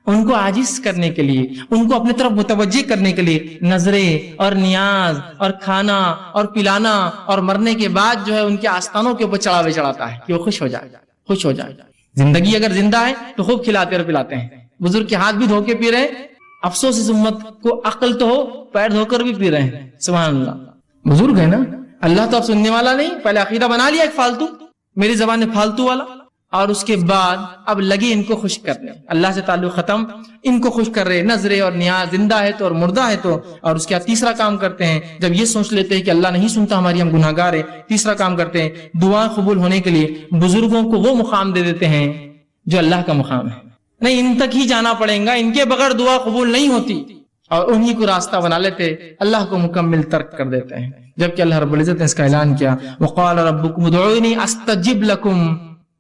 Speaker 2: ان کو عاجز کرنے کے لیے، ان کو اپنے طرف متوجہ کرنے کے لیے نظریں اور نیاز اور کھانا اور پلانا اور مرنے کے بعد جو ہے ان کے آستانوں کے اوپر چڑھاوے چڑھاتا ہے کہ وہ خوش ہو جائے. زندگی اگر زندہ ہے تو خوب کھلاتے اور پلاتے ہیں. بزرگ کے ہاتھ بھی دھو کے پی رہے ہیں. افسوس اس امت کو عقل تو ہو، پیر دھو کر بھی پی رہے ہیں. سبحان اللہ. بزرگ ہے نا. اللہ تو اب سننے والا نہیں. پہلے عقیدہ بنا لیا ایک فالتو، میری زبان میں فالتو والا، اور اس کے بعد اب لگے ان کو خوش کر رہے. اللہ سے تعلق ختم، ان کو خوش کر رہے. نظریں اور نیاز، زندہ ہے تو اور مردہ ہے تو. اور اس کے بعد تیسرا کام کرتے ہیں جب یہ سوچ لیتے ہیں کہ اللہ نہیں سنتا ہماری، ہم گناہ گار ہیں. تیسرا کام کرتے ہیں دعا قبول ہونے کے لیے بزرگوں کو وہ مقام دے دیتے ہیں جو اللہ کا مقام ہے. نہیں، ان تک ہی جانا پڑے گا، ان کے بغیر دعا قبول نہیں ہوتی. اور انہی کو راستہ بنا لیتے، اللہ کو مکمل ترک کر دیتے ہیں. جبکہ اللہ رب العزت نے اس کا اعلان کیا، وقال ربکم ادعونی استجب لکم.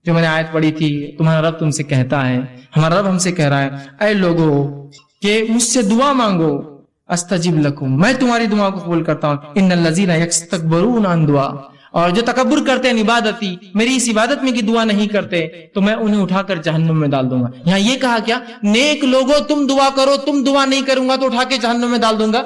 Speaker 2: جو میں نے آیت پڑھی تھی، تمہارا رب تم سے کہتا ہے، ہمارا رب ہم سے کہہ رہا ہے اے لوگو کہ مجھ سے دعا مانگو، استجب لکم، میں تمہاری دعا کو قبول کرتا ہوں. ان الذین یستکبرون عن دعا، اور جو تکبر کرتے ہیں عبادتی، میری اس عبادت میں کی دعا نہیں کرتے تو میں انہیں اٹھا کر جہنم میں ڈال دوں گا. یہاں یہ کہا کیا؟ نیک لوگوں تم دعا کرو، تم دعا نہیں کروں گا تو اٹھا کے جہنم میں ڈال دوں گا.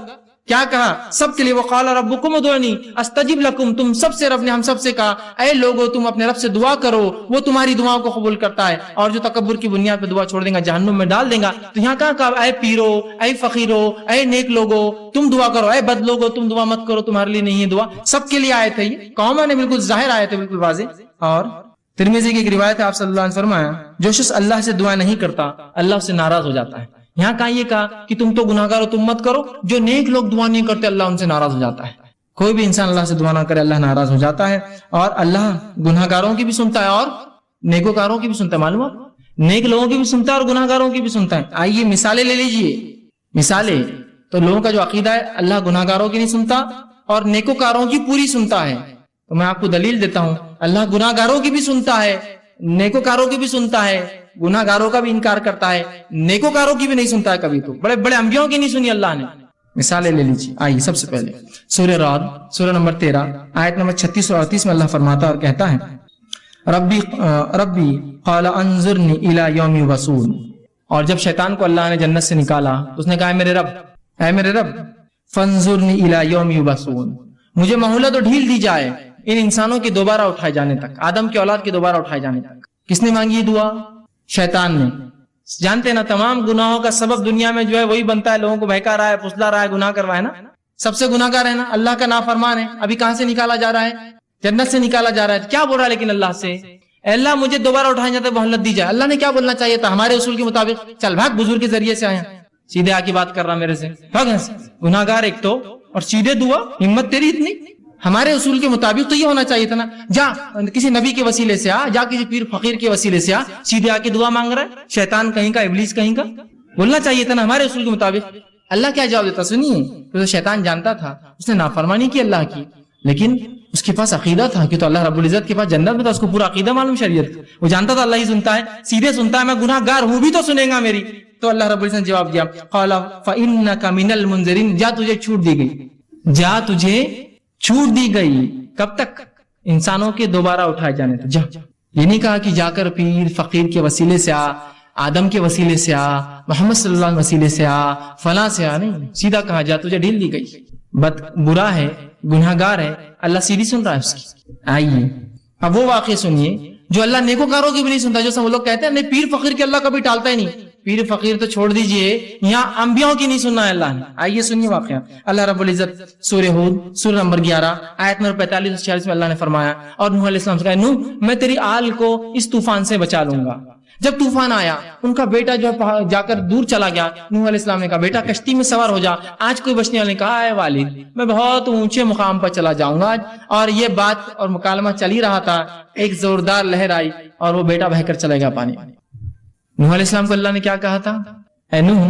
Speaker 2: کیا کہا؟ سب کے لیے. وقال ربکم ادعونی استجب لکم. تم سب سے، رب نے ہم سب سے کہا اے لوگو تم اپنے رب سے دعا کرو، وہ تمہاری دعاؤں کو قبول کرتا ہے. اور جو تکبر کی بنیاد پہ دعا چھوڑ دیں گا جہنم میں ڈال دیں گا. تو یہاں کہا اے پیرو، اے فقیرو، اے نیک لوگو تم دعا کرو، اے بد لوگو تم دعا مت کرو، تمہارے لیے نہیں ہے دعا. سب کے لیے آیت ہے، یہ کامن ہے، بالکل ظاہر آیت ہے، بالکل واضح. اور ترمذی کی ایک روایت ہے، آپ صلی اللہ علیہ وسلم فرمایا جو شخص اللہ سے دعا نہیں کرتا اللہ اس سے ناراض ہو جاتا ہے. یہاں کہا یہ کہا کہ تم تو گناہ گار ہو، تم مت کرو. جو نیک لوگ دعا نہیں کرتے اللہ ان سے ناراض ہو جاتا ہے. کوئی بھی انسان اللہ سے دعا نہ کرے اللہ ناراض ہو جاتا ہے. اور اللہ گناہ گاروں کی بھی سنتا ہے اور نیکوکاروں کی بھی سنتا ہے. معلوم ہے، نیک لوگوں کی بھی سنتا ہے اور گناہ گاروں کی بھی سنتا ہے. آئیے مثالیں لے لیجئے. مثالیں تو لوگوں کا جو عقیدہ ہے اللہ گناہ گاروں کی نہیں سنتا اور نیکوکاروں کی پوری سنتا ہے. تو میں آپ کو دلیل دیتا ہوں، اللہ گناہ گاروں کی بھی سنتا ہے، نیکوکاروں کی بھی سنتا ہے، گناہ گاروں کا بھی انکار کرتا ہے، نیکوکاروں کی بھی نہیں سنتا ہے کبھی. تو بڑے بڑے انبیاءوں کی نہیں سنی اللہ نے. مثالیں لے لیجیے. آئیے سب سے پہلے سورہ رعد، سورہ نمبر 13 آیت نمبر 36 اور 38 میں اللہ فرماتا اور کہتا ہے ربی قال انظرنی الی یوم یبعثون. اور جب شیطان کو اللہ نے جنت سے نکالا تو اس نے کہا اے میرے رب فانظرنی الی یوم یبعثون، مجھے مہلت اور ڈھیل دی جائے ان انسانوں کے دوبارہ اٹھائے جانے تک، آدم کی اولاد کے دوبارہ اٹھائے جانے تک. کس نے مانگی یہ دعا؟ شیطان نے. جانتے نا تمام گناہوں کا سبب دنیا میں جو ہے وہی بنتا ہے، لوگوں کو بہکا رہا ہے، پھسلا رہا ہے، گناہ کروا ہے نا. سب سے گناہ گار ہے نا، اللہ کا نافرمان ہے. ابھی کہاں سے نکالا جا رہا ہے؟ جنت سے نکالا جا رہا ہے. کیا بول رہا ہے لیکن اللہ سے؟ اے اللہ مجھے دوبارہ اٹھایا جاتا ہے، مہلت دی جائے. اللہ نے کیا بولنا چاہیے تھا؟ ہمارے اصول کے مطابق چل بھاگ، بزرگ کے ذریعے سے آیا، سیدھے آ کی بات کر رہا میرے سے، گناہ گار ایک تو، اور سیدھے دعا. ہمت تیری اتنی؟ ہمارے اصول کے مطابق تو یہ ہونا چاہیے تھا نا، جا کسی نبی کے وسیلے سے آ، جا کسی پیر فقیر کے وسیلے سے آ، سیدھے آ کے دعا مانگ رہا ہے. شیطان کہیں کا، ابلیس کہیں کا. بولنا چاہیے تھا نا ہمارے اصول کے مطابق. اللہ کیا جواب دیتا؟ سنیے، تو شیطان جانتا تھا، اس نے نافرمانی کی اللہ کی، لیکن اس کے پاس عقیدہ تھا کہ تو اللہ رب العزت کے پاس جنت میں تھا، اس کو پورا عقیدہ معلوم شریعت. وہ جانتا تھا اللہ ہی سنتا ہے، سیدھے سنتا ہے، میں گناہ گار ہوں بھی تو سنے گا میری. تو اللہ رب العزت نے جواب دیا قال فإنك من المنذرين، جا تجھے چھوٹ دی گئی، جا تجھے چھوٹ دی گئی. کب تک؟ انسانوں کے دوبارہ اٹھائے جانے تک. جا. یہ نہیں کہا کہ جا کر پیر فقیر کے وسیلے سے آ، آدم کے وسیلے سے آ، محمد صلی اللہ علیہ وسیلے سے آ، فلاں سے آ. نہیں، سیدھا کہا جا تجھے ڈھیل دی گئی. برا ہے، گناہ گار ہے، اللہ سیدھی سن رہا ہے اس کی. آئیے اب وہ واقعہ سنیے جو اللہ نیکوکاروں کی بھی نہیں سنتا. جو سب لوگ کہتے ہیں نہیں پیر فقیر کے اللہ کبھی ٹالتا ہی نہیں. پیر فقیر تو چھوڑ دیجئے، یہاں انبیاءوں کی نہیں سننا ہے اللہ نے. آئیے سنیے واقعہ. اللہ رب العزت سورہ ہود سورہ نمبر 11 آیت نمبر 45-46 میں اللہ نے فرمایا اور نوح علیہ السلام سے کہا نوح میں تیری آل کو اس طوفان سے بچا لوں گا. جب طوفان آیا ان کا بیٹا جو جا کر دور چلا گیا. نوح علیہ السلام نے کہا بیٹا کشتی میں سوار ہو جا. آج کوئی بچنے والے نے کہا اے والد میں بہت اونچے مقام پر چلا جاؤں گا. اور یہ بات اور مکالمہ چل ہی رہا تھا، ایک زوردار لہر آئی اور وہ بیٹا بہہ کر چلے گا پانی. نوح علیہ السلام کو اللہ نے کیا کہا تھا؟ اے نوح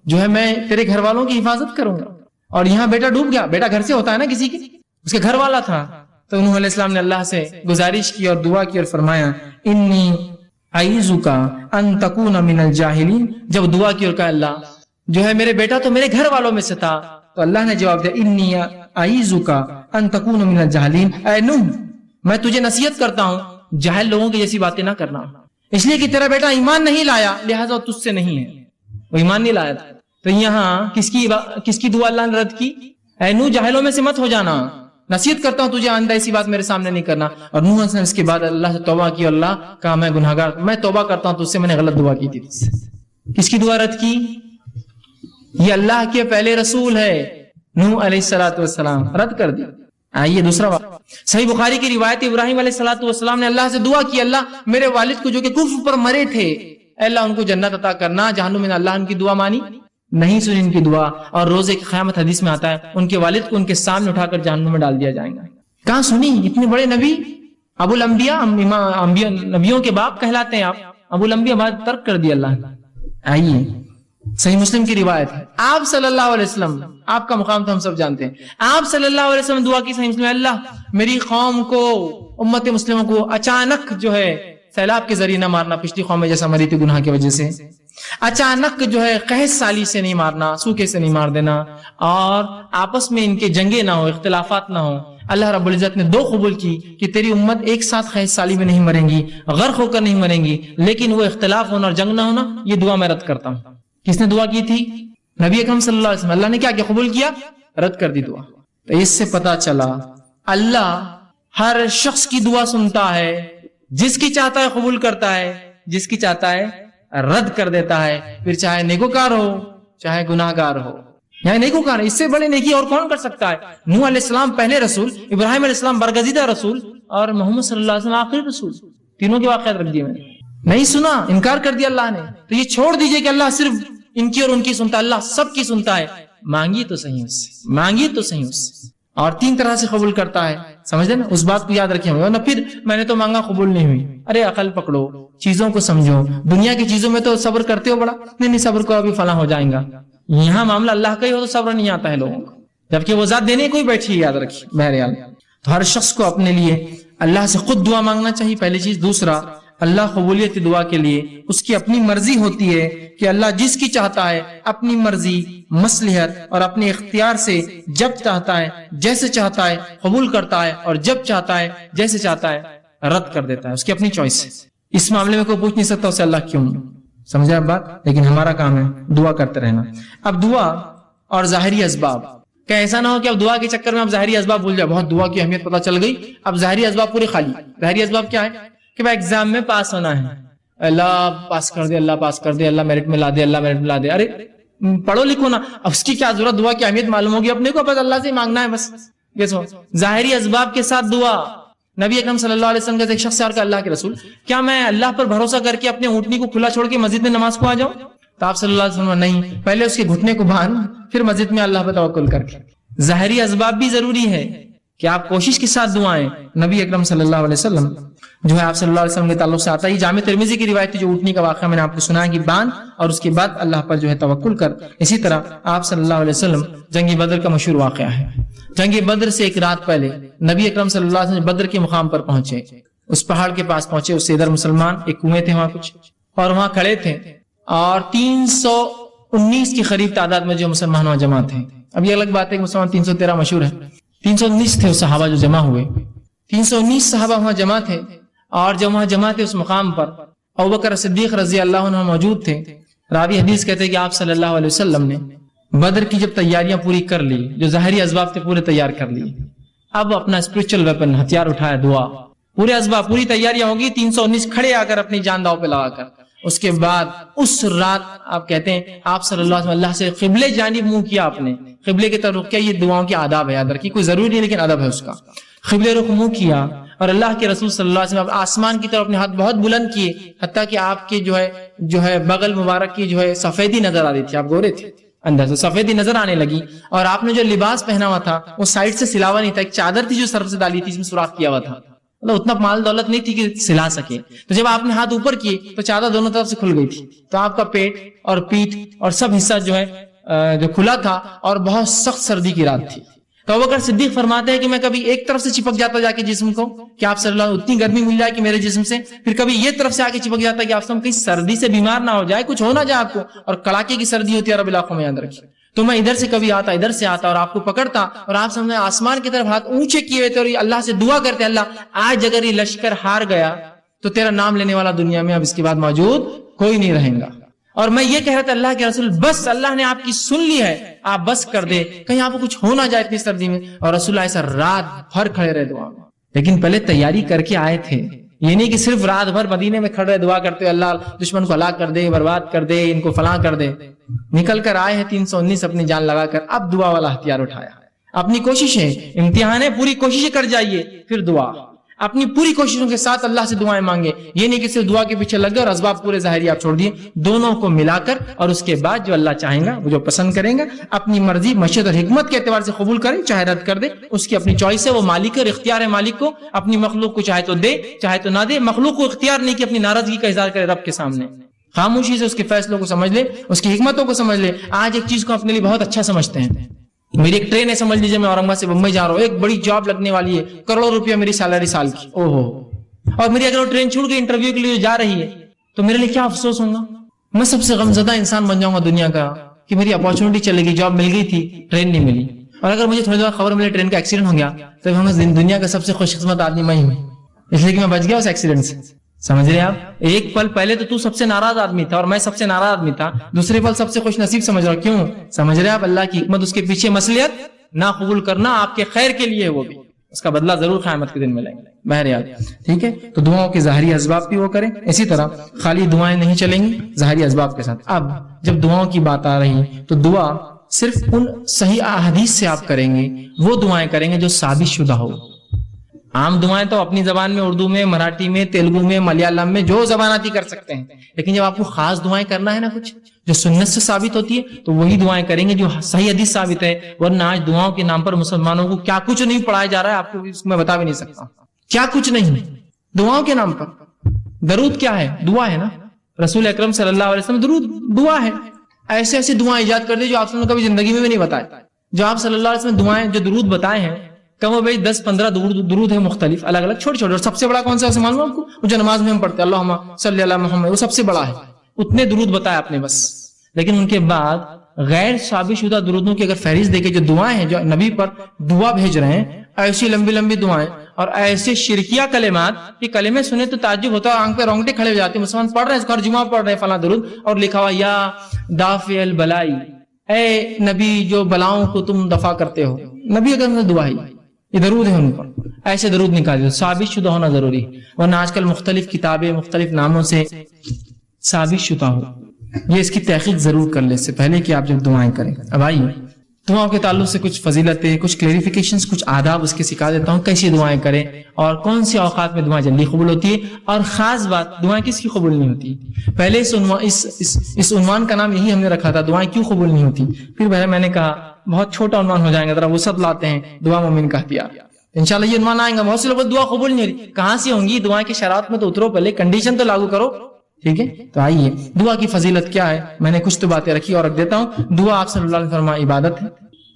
Speaker 2: جو ہے میں تیرے گھر والوں کی حفاظت کروں گا. اور یہاں بیٹا ڈوب گیا. بیٹا گھر سے ہوتا ہے نا کسی کے, اس کے گھر والا تھا. تو انہوں علیہ السلام نے اللہ سے گزارش کی اور دعا کی اور فرمایا انی اعوذک ان تکون من الجاہلین. جب دعا کی اور کہا اللہ جو ہے میرے بیٹا تو میرے گھر والوں میں سے تھا, تو اللہ نے جواب دیا انی اعوذک ان تکون من الجاہلین. اے نوح میں تجھے نصیحت کرتا ہوں جاہل لوگوں کی جیسی باتیں نہ کرنا, اس لیے کہ تیرا بیٹا ایمان نہیں لایا لہٰذا تجھ سے نہیں ہے, وہ ایمان نہیں لایا تھا. تو یہاں کس کی دعا اللہ نے رد کی؟ اے نوح جاہلوں میں سے مت ہو جانا, نصیحت کرتا ہوں تجھے آئندہ ایسی بات میرے سامنے نہیں کرنا. اور نوح نے اس کے بعد اللہ سے توبہ کی, اللہ کہا میں گناہگار, میں توبہ کرتا ہوں تجھ سے, میں نے غلط دعا کی تھی. کس کی دعا رد کی؟ یہ اللہ کے پہلے رسول ہے نوح علیہ السلام, رد کر دی. آئیے دوسرا بات, صحیح بخاری کی روایت ابراہیم علیہ السلام نے اللہ سے دعا کی اللہ میرے والد کو جو کہ کفر پر مرے تھے اے اللہ ان کو جنت عطا کرنا. جہنم میں اللہ ان کی دعا مانی نہیں, سنی ان کی دعا. اور روزے کی قیامت حدیث میں آتا ہے ان کے والد کو ان کے سامنے اٹھا کر جہنم میں ڈال دیا جائے گا. کہاں سنی؟ اتنے بڑے نبی, ابو الانبیاء, نبیوں کے باپ کہلاتے ہیں آپ, ابو الانبیاء بعد ترک کر دیا اللہ نے. آئیے صحیح مسلم کی روایت ہے, آپ صلی اللہ علیہ وسلم, آپ کا مقام تو ہم سب جانتے ہیں, آپ صلی اللہ علیہ وسلم دعا کی صحیح مسلم, اللہ میری قوم کو, امت مسلموں کو اچانک جو ہے سیلاب کے ذریعے نہ مارنا, پچھلی قوم میں جیسا مری تھی گناہ کی وجہ سے, اچانک جو ہے قحط سالی سے نہیں مارنا, سوکھے سے نہیں مار دینا, اور آپس میں ان کے جنگیں نہ ہو, اختلافات نہ ہو. اللہ رب العزت نے دو قبول کی کہ تیری امت ایک ساتھ قحط سالی میں نہیں مریں گی, غرق ہو کر نہیں مریں گی, لیکن وہ اختلاف ہونا اور جنگ نہ ہونا, یہ دعا میں رد کرتا ہوں. کس نے دعا کی تھی؟ نبی اکرم صلی اللہ علیہ وسلم. اللہ نے کیا قبول کیا؟ رد کر دی دعا. تو اس سے پتا چلا اللہ ہر شخص کی دعا سنتا ہے, جس کی چاہتا ہے قبول کرتا ہے, جس کی چاہتا ہے رد کر دیتا ہے, پھر چاہے نیکوکار ہو چاہے گناہگار ہو. یعنی نیکوکار, اس سے بڑے نیکی اور کون کر سکتا ہے؟ نوح علیہ السلام پہلے رسول, ابراہیم علیہ السلام برگزیدہ رسول, اور محمد صلی اللہ علیہ وسلم آخری رسول. تینوں کے واقعات رکھ دیے میں نے, نہیں سنا, انکار کر دیا اللہ نے. تو یہ چھوڑ دیجئے کہ اللہ صرف ان کی اور ان کی سنتا, اللہ سب کی سنتا ہے. مانگیے تو صحیح اس سے, مانگیے تو صحیح اس سے, اور تین طرح سے قبول کرتا ہے. سمجھ نا, اس بات کو یاد رکھیں. ورنہ پھر میں نے تو مانگا قبول نہیں ہوئی, ارے عقل پکڑو, چیزوں کو سمجھو. دنیا کی چیزوں میں تو صبر کرتے ہو بڑا, نہیں صبر کو ابھی فلاں ہو جائیں گا. یہاں معاملہ اللہ کا ہی ہو تو صبر نہیں آتا ہے لوگوں کو, جبکہ وہ ذات دینے کوئی بیٹھی, یاد رکھیے. بہرحال تو ہر شخص کو اپنے لیے اللہ سے خود دعا مانگنا چاہیے, پہلی چیز. دوسرا, اللہ قبولیت دعا کے لیے اس کی اپنی مرضی ہوتی ہے کہ اللہ جس کی چاہتا ہے اپنی مرضی, مصلحت اور اپنے اختیار سے جب چاہتا ہے جیسے چاہتا ہے قبول کرتا ہے, اور جب چاہتا ہے جیسے چاہتا ہے رد کر دیتا ہے. اس کی اپنی چوائس ہے. اس معاملے میں کوئی پوچھ نہیں سکتا اسے اللہ کیوں. سمجھے اب بات؟ لیکن ہمارا کام ہے دعا کرتے رہنا. اب دعا اور ظاہری اسباب, کہ ایسا نہ ہو کہ اب دعا کے چکر میں اب ظاہری اسباب بھول جائے. بہت دعا کی اہمیت پتہ چل گئی, اب ظاہری اسباب پورے خالی. ظاہری اسباب کیا ہے؟ کہ بھائی ایگزام میں پاس ہونا ہے, اللہ پاس کر دے, اللہ پاس کر دے, اللہ میرٹ میں لا دے, اللہ میرٹ میں لا دے. ارے پڑھو لکھو نا, اب اس کی کیا ضرورت؟ دعا کی اہمیت معلوم ہوگی اپنے کو, بس اللہ سے مانگنا ہے بس. یہ سو ظاہری اسباب کے ساتھ دعا. نبی اکرم صلی اللہ علیہ وسلم کا ایک شخص سے کہا, اللہ کے رسول کیا میں اللہ پر بھروسہ کر کے اپنے اونٹنی کو کھلا چھوڑ کے مسجد میں نماز کو آ جاؤں؟ تو آپ صلی اللہ علیہ وسلم نہیں, پہلے اس کے گھٹنے کو باندھ, پھر مسجد میں اللہ پہ توکل کر کے. ظاہری اسباب بھی ضروری ہے کہ آپ کوشش کے ساتھ دعائیں. نبی اکرم صلی اللہ علیہ وسلم جو ہے آپ صلی اللہ علیہ وسلم کے تعلق سے آتا ہے, جامع ترمذی کی روایت جو اونٹنی کا واقعہ میں نے آپ کو سنایا کہ باندھ اور اس کے بعد اللہ پر جو ہے توکل کر. اسی طرح آپ صلی اللہ علیہ وسلم جنگ بدر کا مشہور واقعہ ہے. جنگ بدر سے ایک رات پہلے نبی اکرم صلی اللہ علیہ وسلم بدر کے مقام پر پہنچے, اس پہاڑ کے پاس پہنچے, اس سے ادھر مسلمان, ایک کنویں تھے وہاں کچھ, اور وہاں کھڑے تھے, اور 319 کی قریب تعداد میں جو مسلمان وہاں جمع تھے. اب یہ الگ بات ہے کہ مسلمان 313 مشہور ہے, 319 تھے صحابہ جو جمع ہوئے. 319 صحابہ وہاں جمع تھے, اور جب وہاں جمع تھے اس مقام پر ابوبکر صدیق رضی اللہ عنہ موجود تھے. راوی حدیث کہتے ہیں کہ آپ صلی اللہ علیہ وسلم نے بدر کی جب تیاریاں پوری کر لی, جو ظاہری اسباب تھے پورے تیار کر لی, اب اپنا اسپرچل ویپن ہتھیار اٹھایا, دعا. پورے اسباب, پوری تیاریاں ہوگی, 319 کھڑے آ کر اپنی جان داؤ پہ لگا کر. اس کے بعد اس رات آپ کہتے ہیں آپ صلی اللہ علیہ وسلم اللہ سے قبلے جانب منہ کیا, آپ نے قبلے کی طرف کیا. یہ دعاؤں کے آداب ہے, یاد رکھیے, کوئی ضروری نہیں لیکن ادب ہے اس کا. قبلے رخ منہ کیا, اور اللہ کے رسول صلی اللہ علیہ وسلم آسمان کی طرف اپنے ہاتھ بہت بلند کیے, حتیٰ کہ آپ کے جو ہے بغل مبارک کی جو ہے سفیدی نظر آ رہی تھی. آپ گورے تھے, اندر سے سفیدی نظر آنے لگی, اور آپ نے جو لباس پہنا ہوا تھا وہ سائڈ سے سلاوا نہیں تھا, ایک چادر تھی جو سر سے ڈالی تھی, اس میں سوراخ کیا ہوا تھا. مطلب اتنا مال دولت نہیں تھی کہ سلا سکے. تو جب آپ نے ہاتھ اوپر کیے تو چادر دونوں طرف سے کھل گئی تھی, تو آپ کا پیٹ اور پیٹھ اور سب حصہ جو ہے جو کھلا تھا, اور بہت سخت سردی کی رات تھی. تو ابوبکر صدیق فرماتے ہیں کہ میں کبھی ایک طرف سے چپک جاتا جا کے جسم کو کہ آپ صلی اللہ علیہ وسلم اتنی گرمی مل جائے کہ میرے جسم سے, پھر کبھی یہ طرف سے آ کے چپک جاتا ہے کہ آپ صلی اللہ علیہ وسلم کہیں سردی سے بیمار نہ ہو جائے, کچھ ہو نہ جائے آپ کو, اور کڑاکے کی سردی ہوتی ہے عرب علاقوں میں, یاد رکھیے. تو میں ادھر سے کبھی آتا ادھر سے آتا اور آپ کو پکڑتا, اور آپ سامنے آسمان کی طرف ہاتھ اونچے کیے ہوئے تھے اور اللہ سے دعا کرتے, اللہ آج اگر یہ لشکر ہار گیا تو تیرا نام لینے والا دنیا میں اب اس کے بعد موجود کوئی نہیں رہے گا. اور میں یہ کہہ رہا تھا اللہ کے رسول بس اللہ نے آپ کی سن لی ہے, آپ بس کر دے, کہیں آپ کو کچھ ہو نہ جائے اتنی سردی میں. اور رسول اللہ ایسا رات بھر کھڑے رہے دعا میں, لیکن پہلے تیاری کر کے آئے تھے. یہ نہیں کہ صرف رات بھر مدینے میں کھڑے دعا کرتے اللہ دشمن کو ہلاک کر دے, برباد کر دے, ان کو فلاں کر دے. نکل کر آئے ہیں 319 اپنی جان لگا کر, اب دعا والا ہتھیار اٹھایا. اپنی کوششیں, امتحان ہے, پوری کوششیں کر جائیے, پھر دعا اپنی پوری کوششوں کے ساتھ اللہ سے دعائیں مانگے. یہ نہیں کہ صرف دعا کے پیچھے لگ گئے اور اسباب پورے ظاہری آپ چھوڑ دیے. دونوں کو ملا کر اور اس کے بعد جو اللہ چاہیں گا, وہ جو پسند کریں گا, اپنی مرضی مشیت اور حکمت کے اعتبار سے قبول کریں, چاہے رد کر دے, اس کی اپنی چوائس ہے, وہ مالک ہے اور اختیار ہے مالک کو. اپنی مخلوق کو چاہے تو دے چاہے تو نہ دے, مخلوق کو اختیار نہیں کہ اپنی ناراضگی کا اظہار کرے رب کے سامنے. خاموشی سے اس کے فیصلوں کو سمجھ لے, اس کی حکمتوں کو سمجھ لے. آج ایک چیز کو اپنے لیے بہت اچھا سمجھتے ہیں. میری ایک ٹرین ہے, سمجھ لیجیے میں اورنگ آباد سے بمبئی جا رہا ہوں, ایک بڑی جاب لگنے والی ہے, کروڑوں روپیہ میری سیلری سال کی, او ہو, اور میری اگر وہ ٹرین چھوٹ گئی انٹرویو کے لیے جا رہی ہے تو میرے لیے کیا افسوس ہوگا. میں سب سے غمزدہ انسان بن جاؤں گا دنیا کا کہ میری اپارچونٹی چلے گئی, جاب مل گئی تھی, ٹرین نہیں ملی. اور اگر مجھے تھوڑی دیر خبر ملے ٹرین کا ایکسیڈنٹ ہو گیا تو دنیا کا سب سے خوش قسمت آدمی میں ہوں, اس لیے کہ میں بچ گیا اس ایکسیڈنٹ سے. سمجھ رہے آپ, ایک پل پہلے تو سب سے ناراض آدمی تھا اور میں سب سے ناراض آدمی تھا, دوسرے پل سب سے خوش نصیب سمجھ رہا ہوں. کیوں سمجھ رہے آپ, اللہ کی حکمت, اس کے پیچھے مصلحت نہ قبول کرنا آپ کے خیر کے لیے, وہ بھی اس کا بدلہ ضرور قیامت کے دن ملے گا. بہرحال ٹھیک ہے, تو دعاؤں کے ظاہری اسباب بھی وہ کریں. اسی طرح خالی دعائیں نہیں چلیں گی ظاہری اسباب کے ساتھ. اب جب دعاؤں کی بات آ رہی تو دعا صرف ان صحیح احادیث سے آپ کریں گے, وہ دعائیں کریں گے جو ثابت شدہ ہو. عام دعائیں تو اپنی زبان میں, اردو میں, مراٹھی میں, تیلگو میں, ملیالم میں, جو زبان آتی کر سکتے ہیں. لیکن جب آپ کو خاص دعائیں کرنا ہے نا, کچھ جو سنت سے ثابت ہوتی ہے, تو وہی دعائیں کریں گے جو صحیح حدیث ثابت ہے. ورنہ آج دعاؤں کے نام پر مسلمانوں کو کیا کچھ نہیں پڑھایا جا رہا ہے, آپ کو اس میں بتا بھی نہیں سکتا کیا کچھ نہیں دعاؤں کے نام پر. درود کیا ہے؟ دعا ہے نا. رسول اکرم صلی اللہ علیہ وسلم درود دعا ہے. ایسے ایسے دعائیں ایجاد کر دی جو آپ نے کبھی زندگی میں بھی نہیں بتائے. جو آپ صلی اللہ علیہ وسلم دعائیں جو درود بتائے ہیں, کم و بیش 10-15 درود ہیں مختلف, الگ الگ, چھوٹے چھوٹے. اور سب سے بڑا کون سا ہے معلوم آپ کو؟ وہ جو نماز میں ہم پڑھتے ہیں اللہم صلی علی محمد, وہ سب سے بڑا ہے. اتنے درود بتائے آپ نے بس. لیکن ان کے بعد غیر ثابت شدہ درودوں کی اگر فہرست دیکھیں, جو دعائیں ہیں جو نبی پر دعا بھیج رہے ہیں, ایسی لمبی لمبی دعائیں اور ایسے شرکیہ کلمات کہ کلمے سنے تو تعجب ہوتا ہے, آنکھ پہ رونگٹے کھڑے ہو جاتے ہیں. مسلمان پڑھ رہے ہیں, ہر جمعہ پڑھ رہے ہیں فلاں درود, اور لکھا ہوا یا دافع البلائی, اے نبی جو بلاؤں کو تم دفع کرتے ہو. نبی اگر دعا ہی یہ درود ہے ان پر, ایسے درود نکال دو. ثابت شدہ ہونا ضروری ہے, ورنہ آج کل مختلف کتابیں مختلف ناموں سے ثابت شدہ ہو, یہ اس کی تحقیق ضرور کر لیں اس سے پہلے کہ آپ جب دعائیں کریں. اب آئیے دعاؤں کے تعلق سے کچھ فضیلتیں, کچھ کلیریفیکیشنز, کچھ آداب اس کے سکھا دیتا ہوں, کیسی دعائیں کریں اور کون سے اوقات میں دعائیں جلدی قبول ہوتی ہے. اور خاص بات, دعائیں کس کی قبول نہیں ہوتی. پہلے اس عنوان کا نام یہی ہم نے رکھا تھا, دعائیں کیوں قبول نہیں ہوتی. پھر میں نے کہا بہت چھوٹا عنوان ہو جائے گا, ذرا وسعت لاتے ہیں, دعا مومن کا ہتھیار. انشاءاللہ یہ عنوان آئے گا. بہت سے لوگ دعا قبول نہیں ہوتی, کہاں سے ہوں گی دعائیں کے شرائط میں تو اترو, پہلے کنڈیشن تو لاگو کرو. ٹھیک ہے, تو آئیے دعا کی فضیلت کیا ہے, میں نے کچھ تو باتیں رکھی اور رکھ دیتا ہوں. دعا آپ صلی اللہ علیہ وسلم فرمایا عبادت ہے,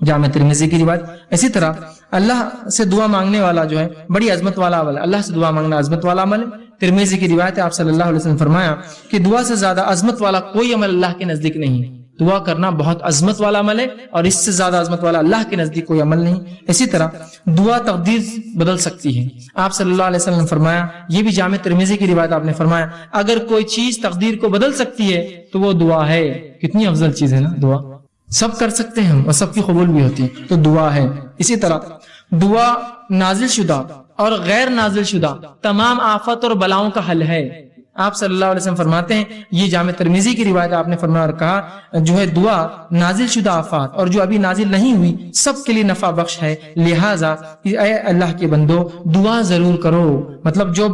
Speaker 2: جامع ترمذی کی روایت. اسی طرح اللہ سے دعا مانگنے والا جو ہے بڑی عظمت والا عمل ہے. اللہ سے دعا مانگنا عظمت والا عمل ہے. ترمذی کی روایت ہے, آپ صلی اللہ علیہ وسلم فرمایا کہ دعا سے زیادہ عظمت والا کوئی عمل اللہ کے نزدیک نہیں. دعا کرنا بہت عظمت والا عمل ہے, اور اس سے زیادہ عظمت والا اللہ کے نزدیک کوئی عمل نہیں. اسی طرح دعا تقدیر بدل سکتی ہے. آپ صلی اللہ علیہ وسلم فرمایا, یہ بھی جامع ترمذی کی روایت, آپ نے فرمایا اگر کوئی چیز تقدیر کو بدل سکتی ہے تو وہ دعا ہے. کتنی افضل چیز ہے نا دعا. سب کر سکتے ہیں اور سب کی قبول بھی ہوتی ہے, تو دعا ہے. اسی طرح دعا نازل شدہ اور غیر نازل شدہ تمام آفت اور بلاؤں کا حل ہے. آپ صلی اللہ علیہ وسلم فرماتے ہیں, یہ جامع ترمذی کی روایت, آپ نے فرمایا اور کہا جو ہے دعا نازل شدہ آفات اور جو ابھی نازل نہیں ہوئی سب کے لیے نفع بخش ہے. لہٰذا اے اللہ کے بندو دعا ضرور کرو. مطلب جو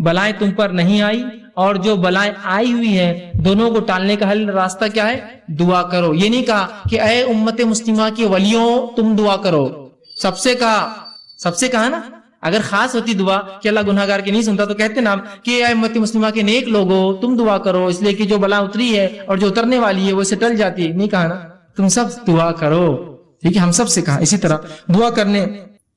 Speaker 2: بلائیں تم پر نہیں آئی اور جو بلائیں آئی ہوئی ہیں, دونوں کو ٹالنے کا حل راستہ کیا ہے؟ دعا کرو. یہ نہیں کہا کہ اے امت مسلمہ کے ولیوں تم دعا کرو, سب سے کہا نا اگر خاص ہوتی دعا کہ اللہ گناہگار کی نہیں سنتا تو کہتے نا کہ اے امت مسلمہ کے نیک لوگو تم دعا کرو اس لیے کہ جو بلا اتری ہے اور جو اترنے والی ہے وہ اسے ٹل جاتی ہے. نہیں کہا نا, تم سب دعا کرو. ٹھیک ہے, ہم سب سے کہا. اسی طرح دعا کرنے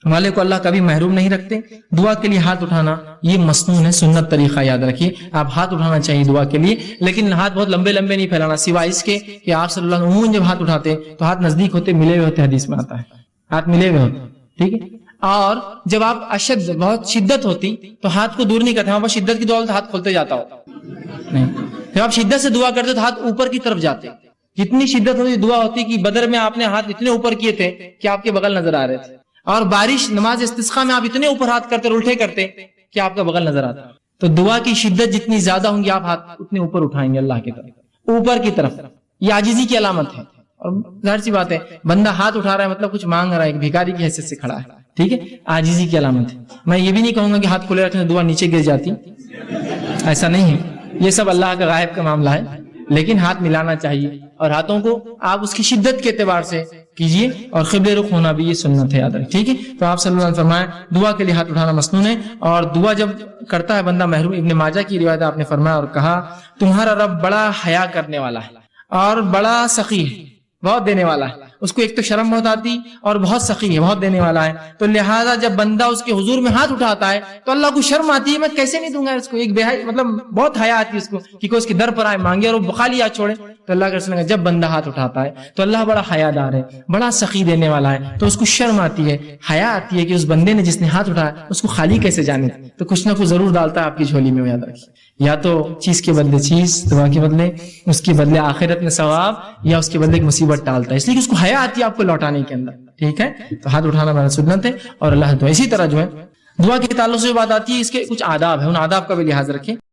Speaker 2: والے کو اللہ کبھی محروم نہیں رکھتے. دعا کے لیے ہاتھ اٹھانا یہ مسنون ہے, سنت طریقہ یاد رکھیے. آپ ہاتھ اٹھانا چاہیے دعا کے لیے, لیکن ہاتھ بہت لمبے لمبے نہیں پھیلانا, سوائے اس کے کہ آپ صلی اللہ علیہ وسلم عموماً جب ہاتھ اٹھاتے تو ہاتھ نزدیک ہوتے, ملے ہوئے ہوتے, حدیث میں آتا ہے ہاتھ ملے ہوئے ہوتے. ٹھیک ہے, اور جب آپ اشد بہت شدت ہوتی تو ہاتھ کو دور نہیں کرتے. وہاں پر شدت کی دعا تو ہاتھ کھولتے جاتا ہو نہیں. جب آپ شدت سے دعا کرتے تو ہاتھ اوپر کی طرف جاتے. جتنی شدت ہوتی دعا ہوتی کہ بدر میں آپ نے ہاتھ اتنے اوپر کیے تھے کہ آپ کے بغل نظر آ رہے تھے, اور بارش نماز استسقاء میں آپ اتنے اوپر ہاتھ کرتے اور الٹے کرتے کہ آپ کا بغل نظر آتا. تو دعا کی شدت جتنی زیادہ ہوں گی آپ ہاتھ اتنے اوپر اٹھائیں گے اللہ کی طرف, اوپر کی طرف. یہ عاجزی کی علامت ہے. اور ظاہر سی بات ہے بندہ ہاتھ اٹھا رہا ہے مطلب کچھ مانگ رہا ہے, ایک بھکاری کی حیثیت سے کھڑا ہے. ٹھیک ہے, عاجزی کی علامت ہے. میں یہ بھی نہیں کہوں گا کہ ہاتھ کھلے رکھنے دعا نیچے گر جاتی, ایسا نہیں ہے. یہ سب اللہ کا غائب کا معاملہ ہے, لیکن ہاتھ ملانا چاہیے. اور ہاتھوں کو آپ اس کی شدت کے اعتبار سے کیجیے, اور قبلے رخ ہونا بھی یہ سنت ہے یاد رکھیں. ٹھیک ہے, تو آپ صلی اللہ علیہ وسلم فرمایا دعا کے لیے ہاتھ اٹھانا مسنون ہے. اور دعا جب کرتا ہے بندہ محروم. ابن ماجہ کی روایت آپ نے فرمایا اور کہا تمہارا رب بڑا حیا کرنے والا ہے اور بڑا سخی ہے, بہت دینے والا ہے. اس کو ایک تو شرم بہت آتی اور بہت سخی ہے, بہت دینے والا ہے. تو لہٰذا جب بندہ اس کے حضور میں ہاتھ اٹھاتا ہے تو اللہ کو شرم آتی ہے, میں کیسے نہیں دوں گا اس کو. ایک بے مطلب بہت حیا آتی ہے اس کو کہ کوئی اس کے در پر آئے مانگے اور وہ بخالی ہاتھ چھوڑے. تو اللہ کے رسول نے جب بندہ ہاتھ اٹھاتا ہے تو اللہ بڑا حیا دار ہے, بڑا سخی دینے والا ہے. تو اس کو شرم آتی ہے, حیا آتی ہے کہ اس بندے نے جس نے ہاتھ اٹھایا اس کو خالی کیسے جانے. تو کچھ نہ کچھ ضرور ڈالتا ہے آپ کی جھولی میں, یاد رکھیے. یا تو چیز کے بدلے چیز, دعا کے بدلے اس کے بدلے آخرت میں ثواب, یا اس کے بدلے ایک مصیبت ٹالتا ہے, اس لیے کہ اس کو حیا آتی ہے آپ کو لوٹانے کے اندر. ٹھیک ہے, تو ہاتھ اٹھانا بڑا سنت ہے. اور اللہ تو اسی طرح جو ہے دعا کے تعلق سے بات آتی ہے اس کے کچھ آداب ہے, ان آداب کا بھی لحاظ رکھیں.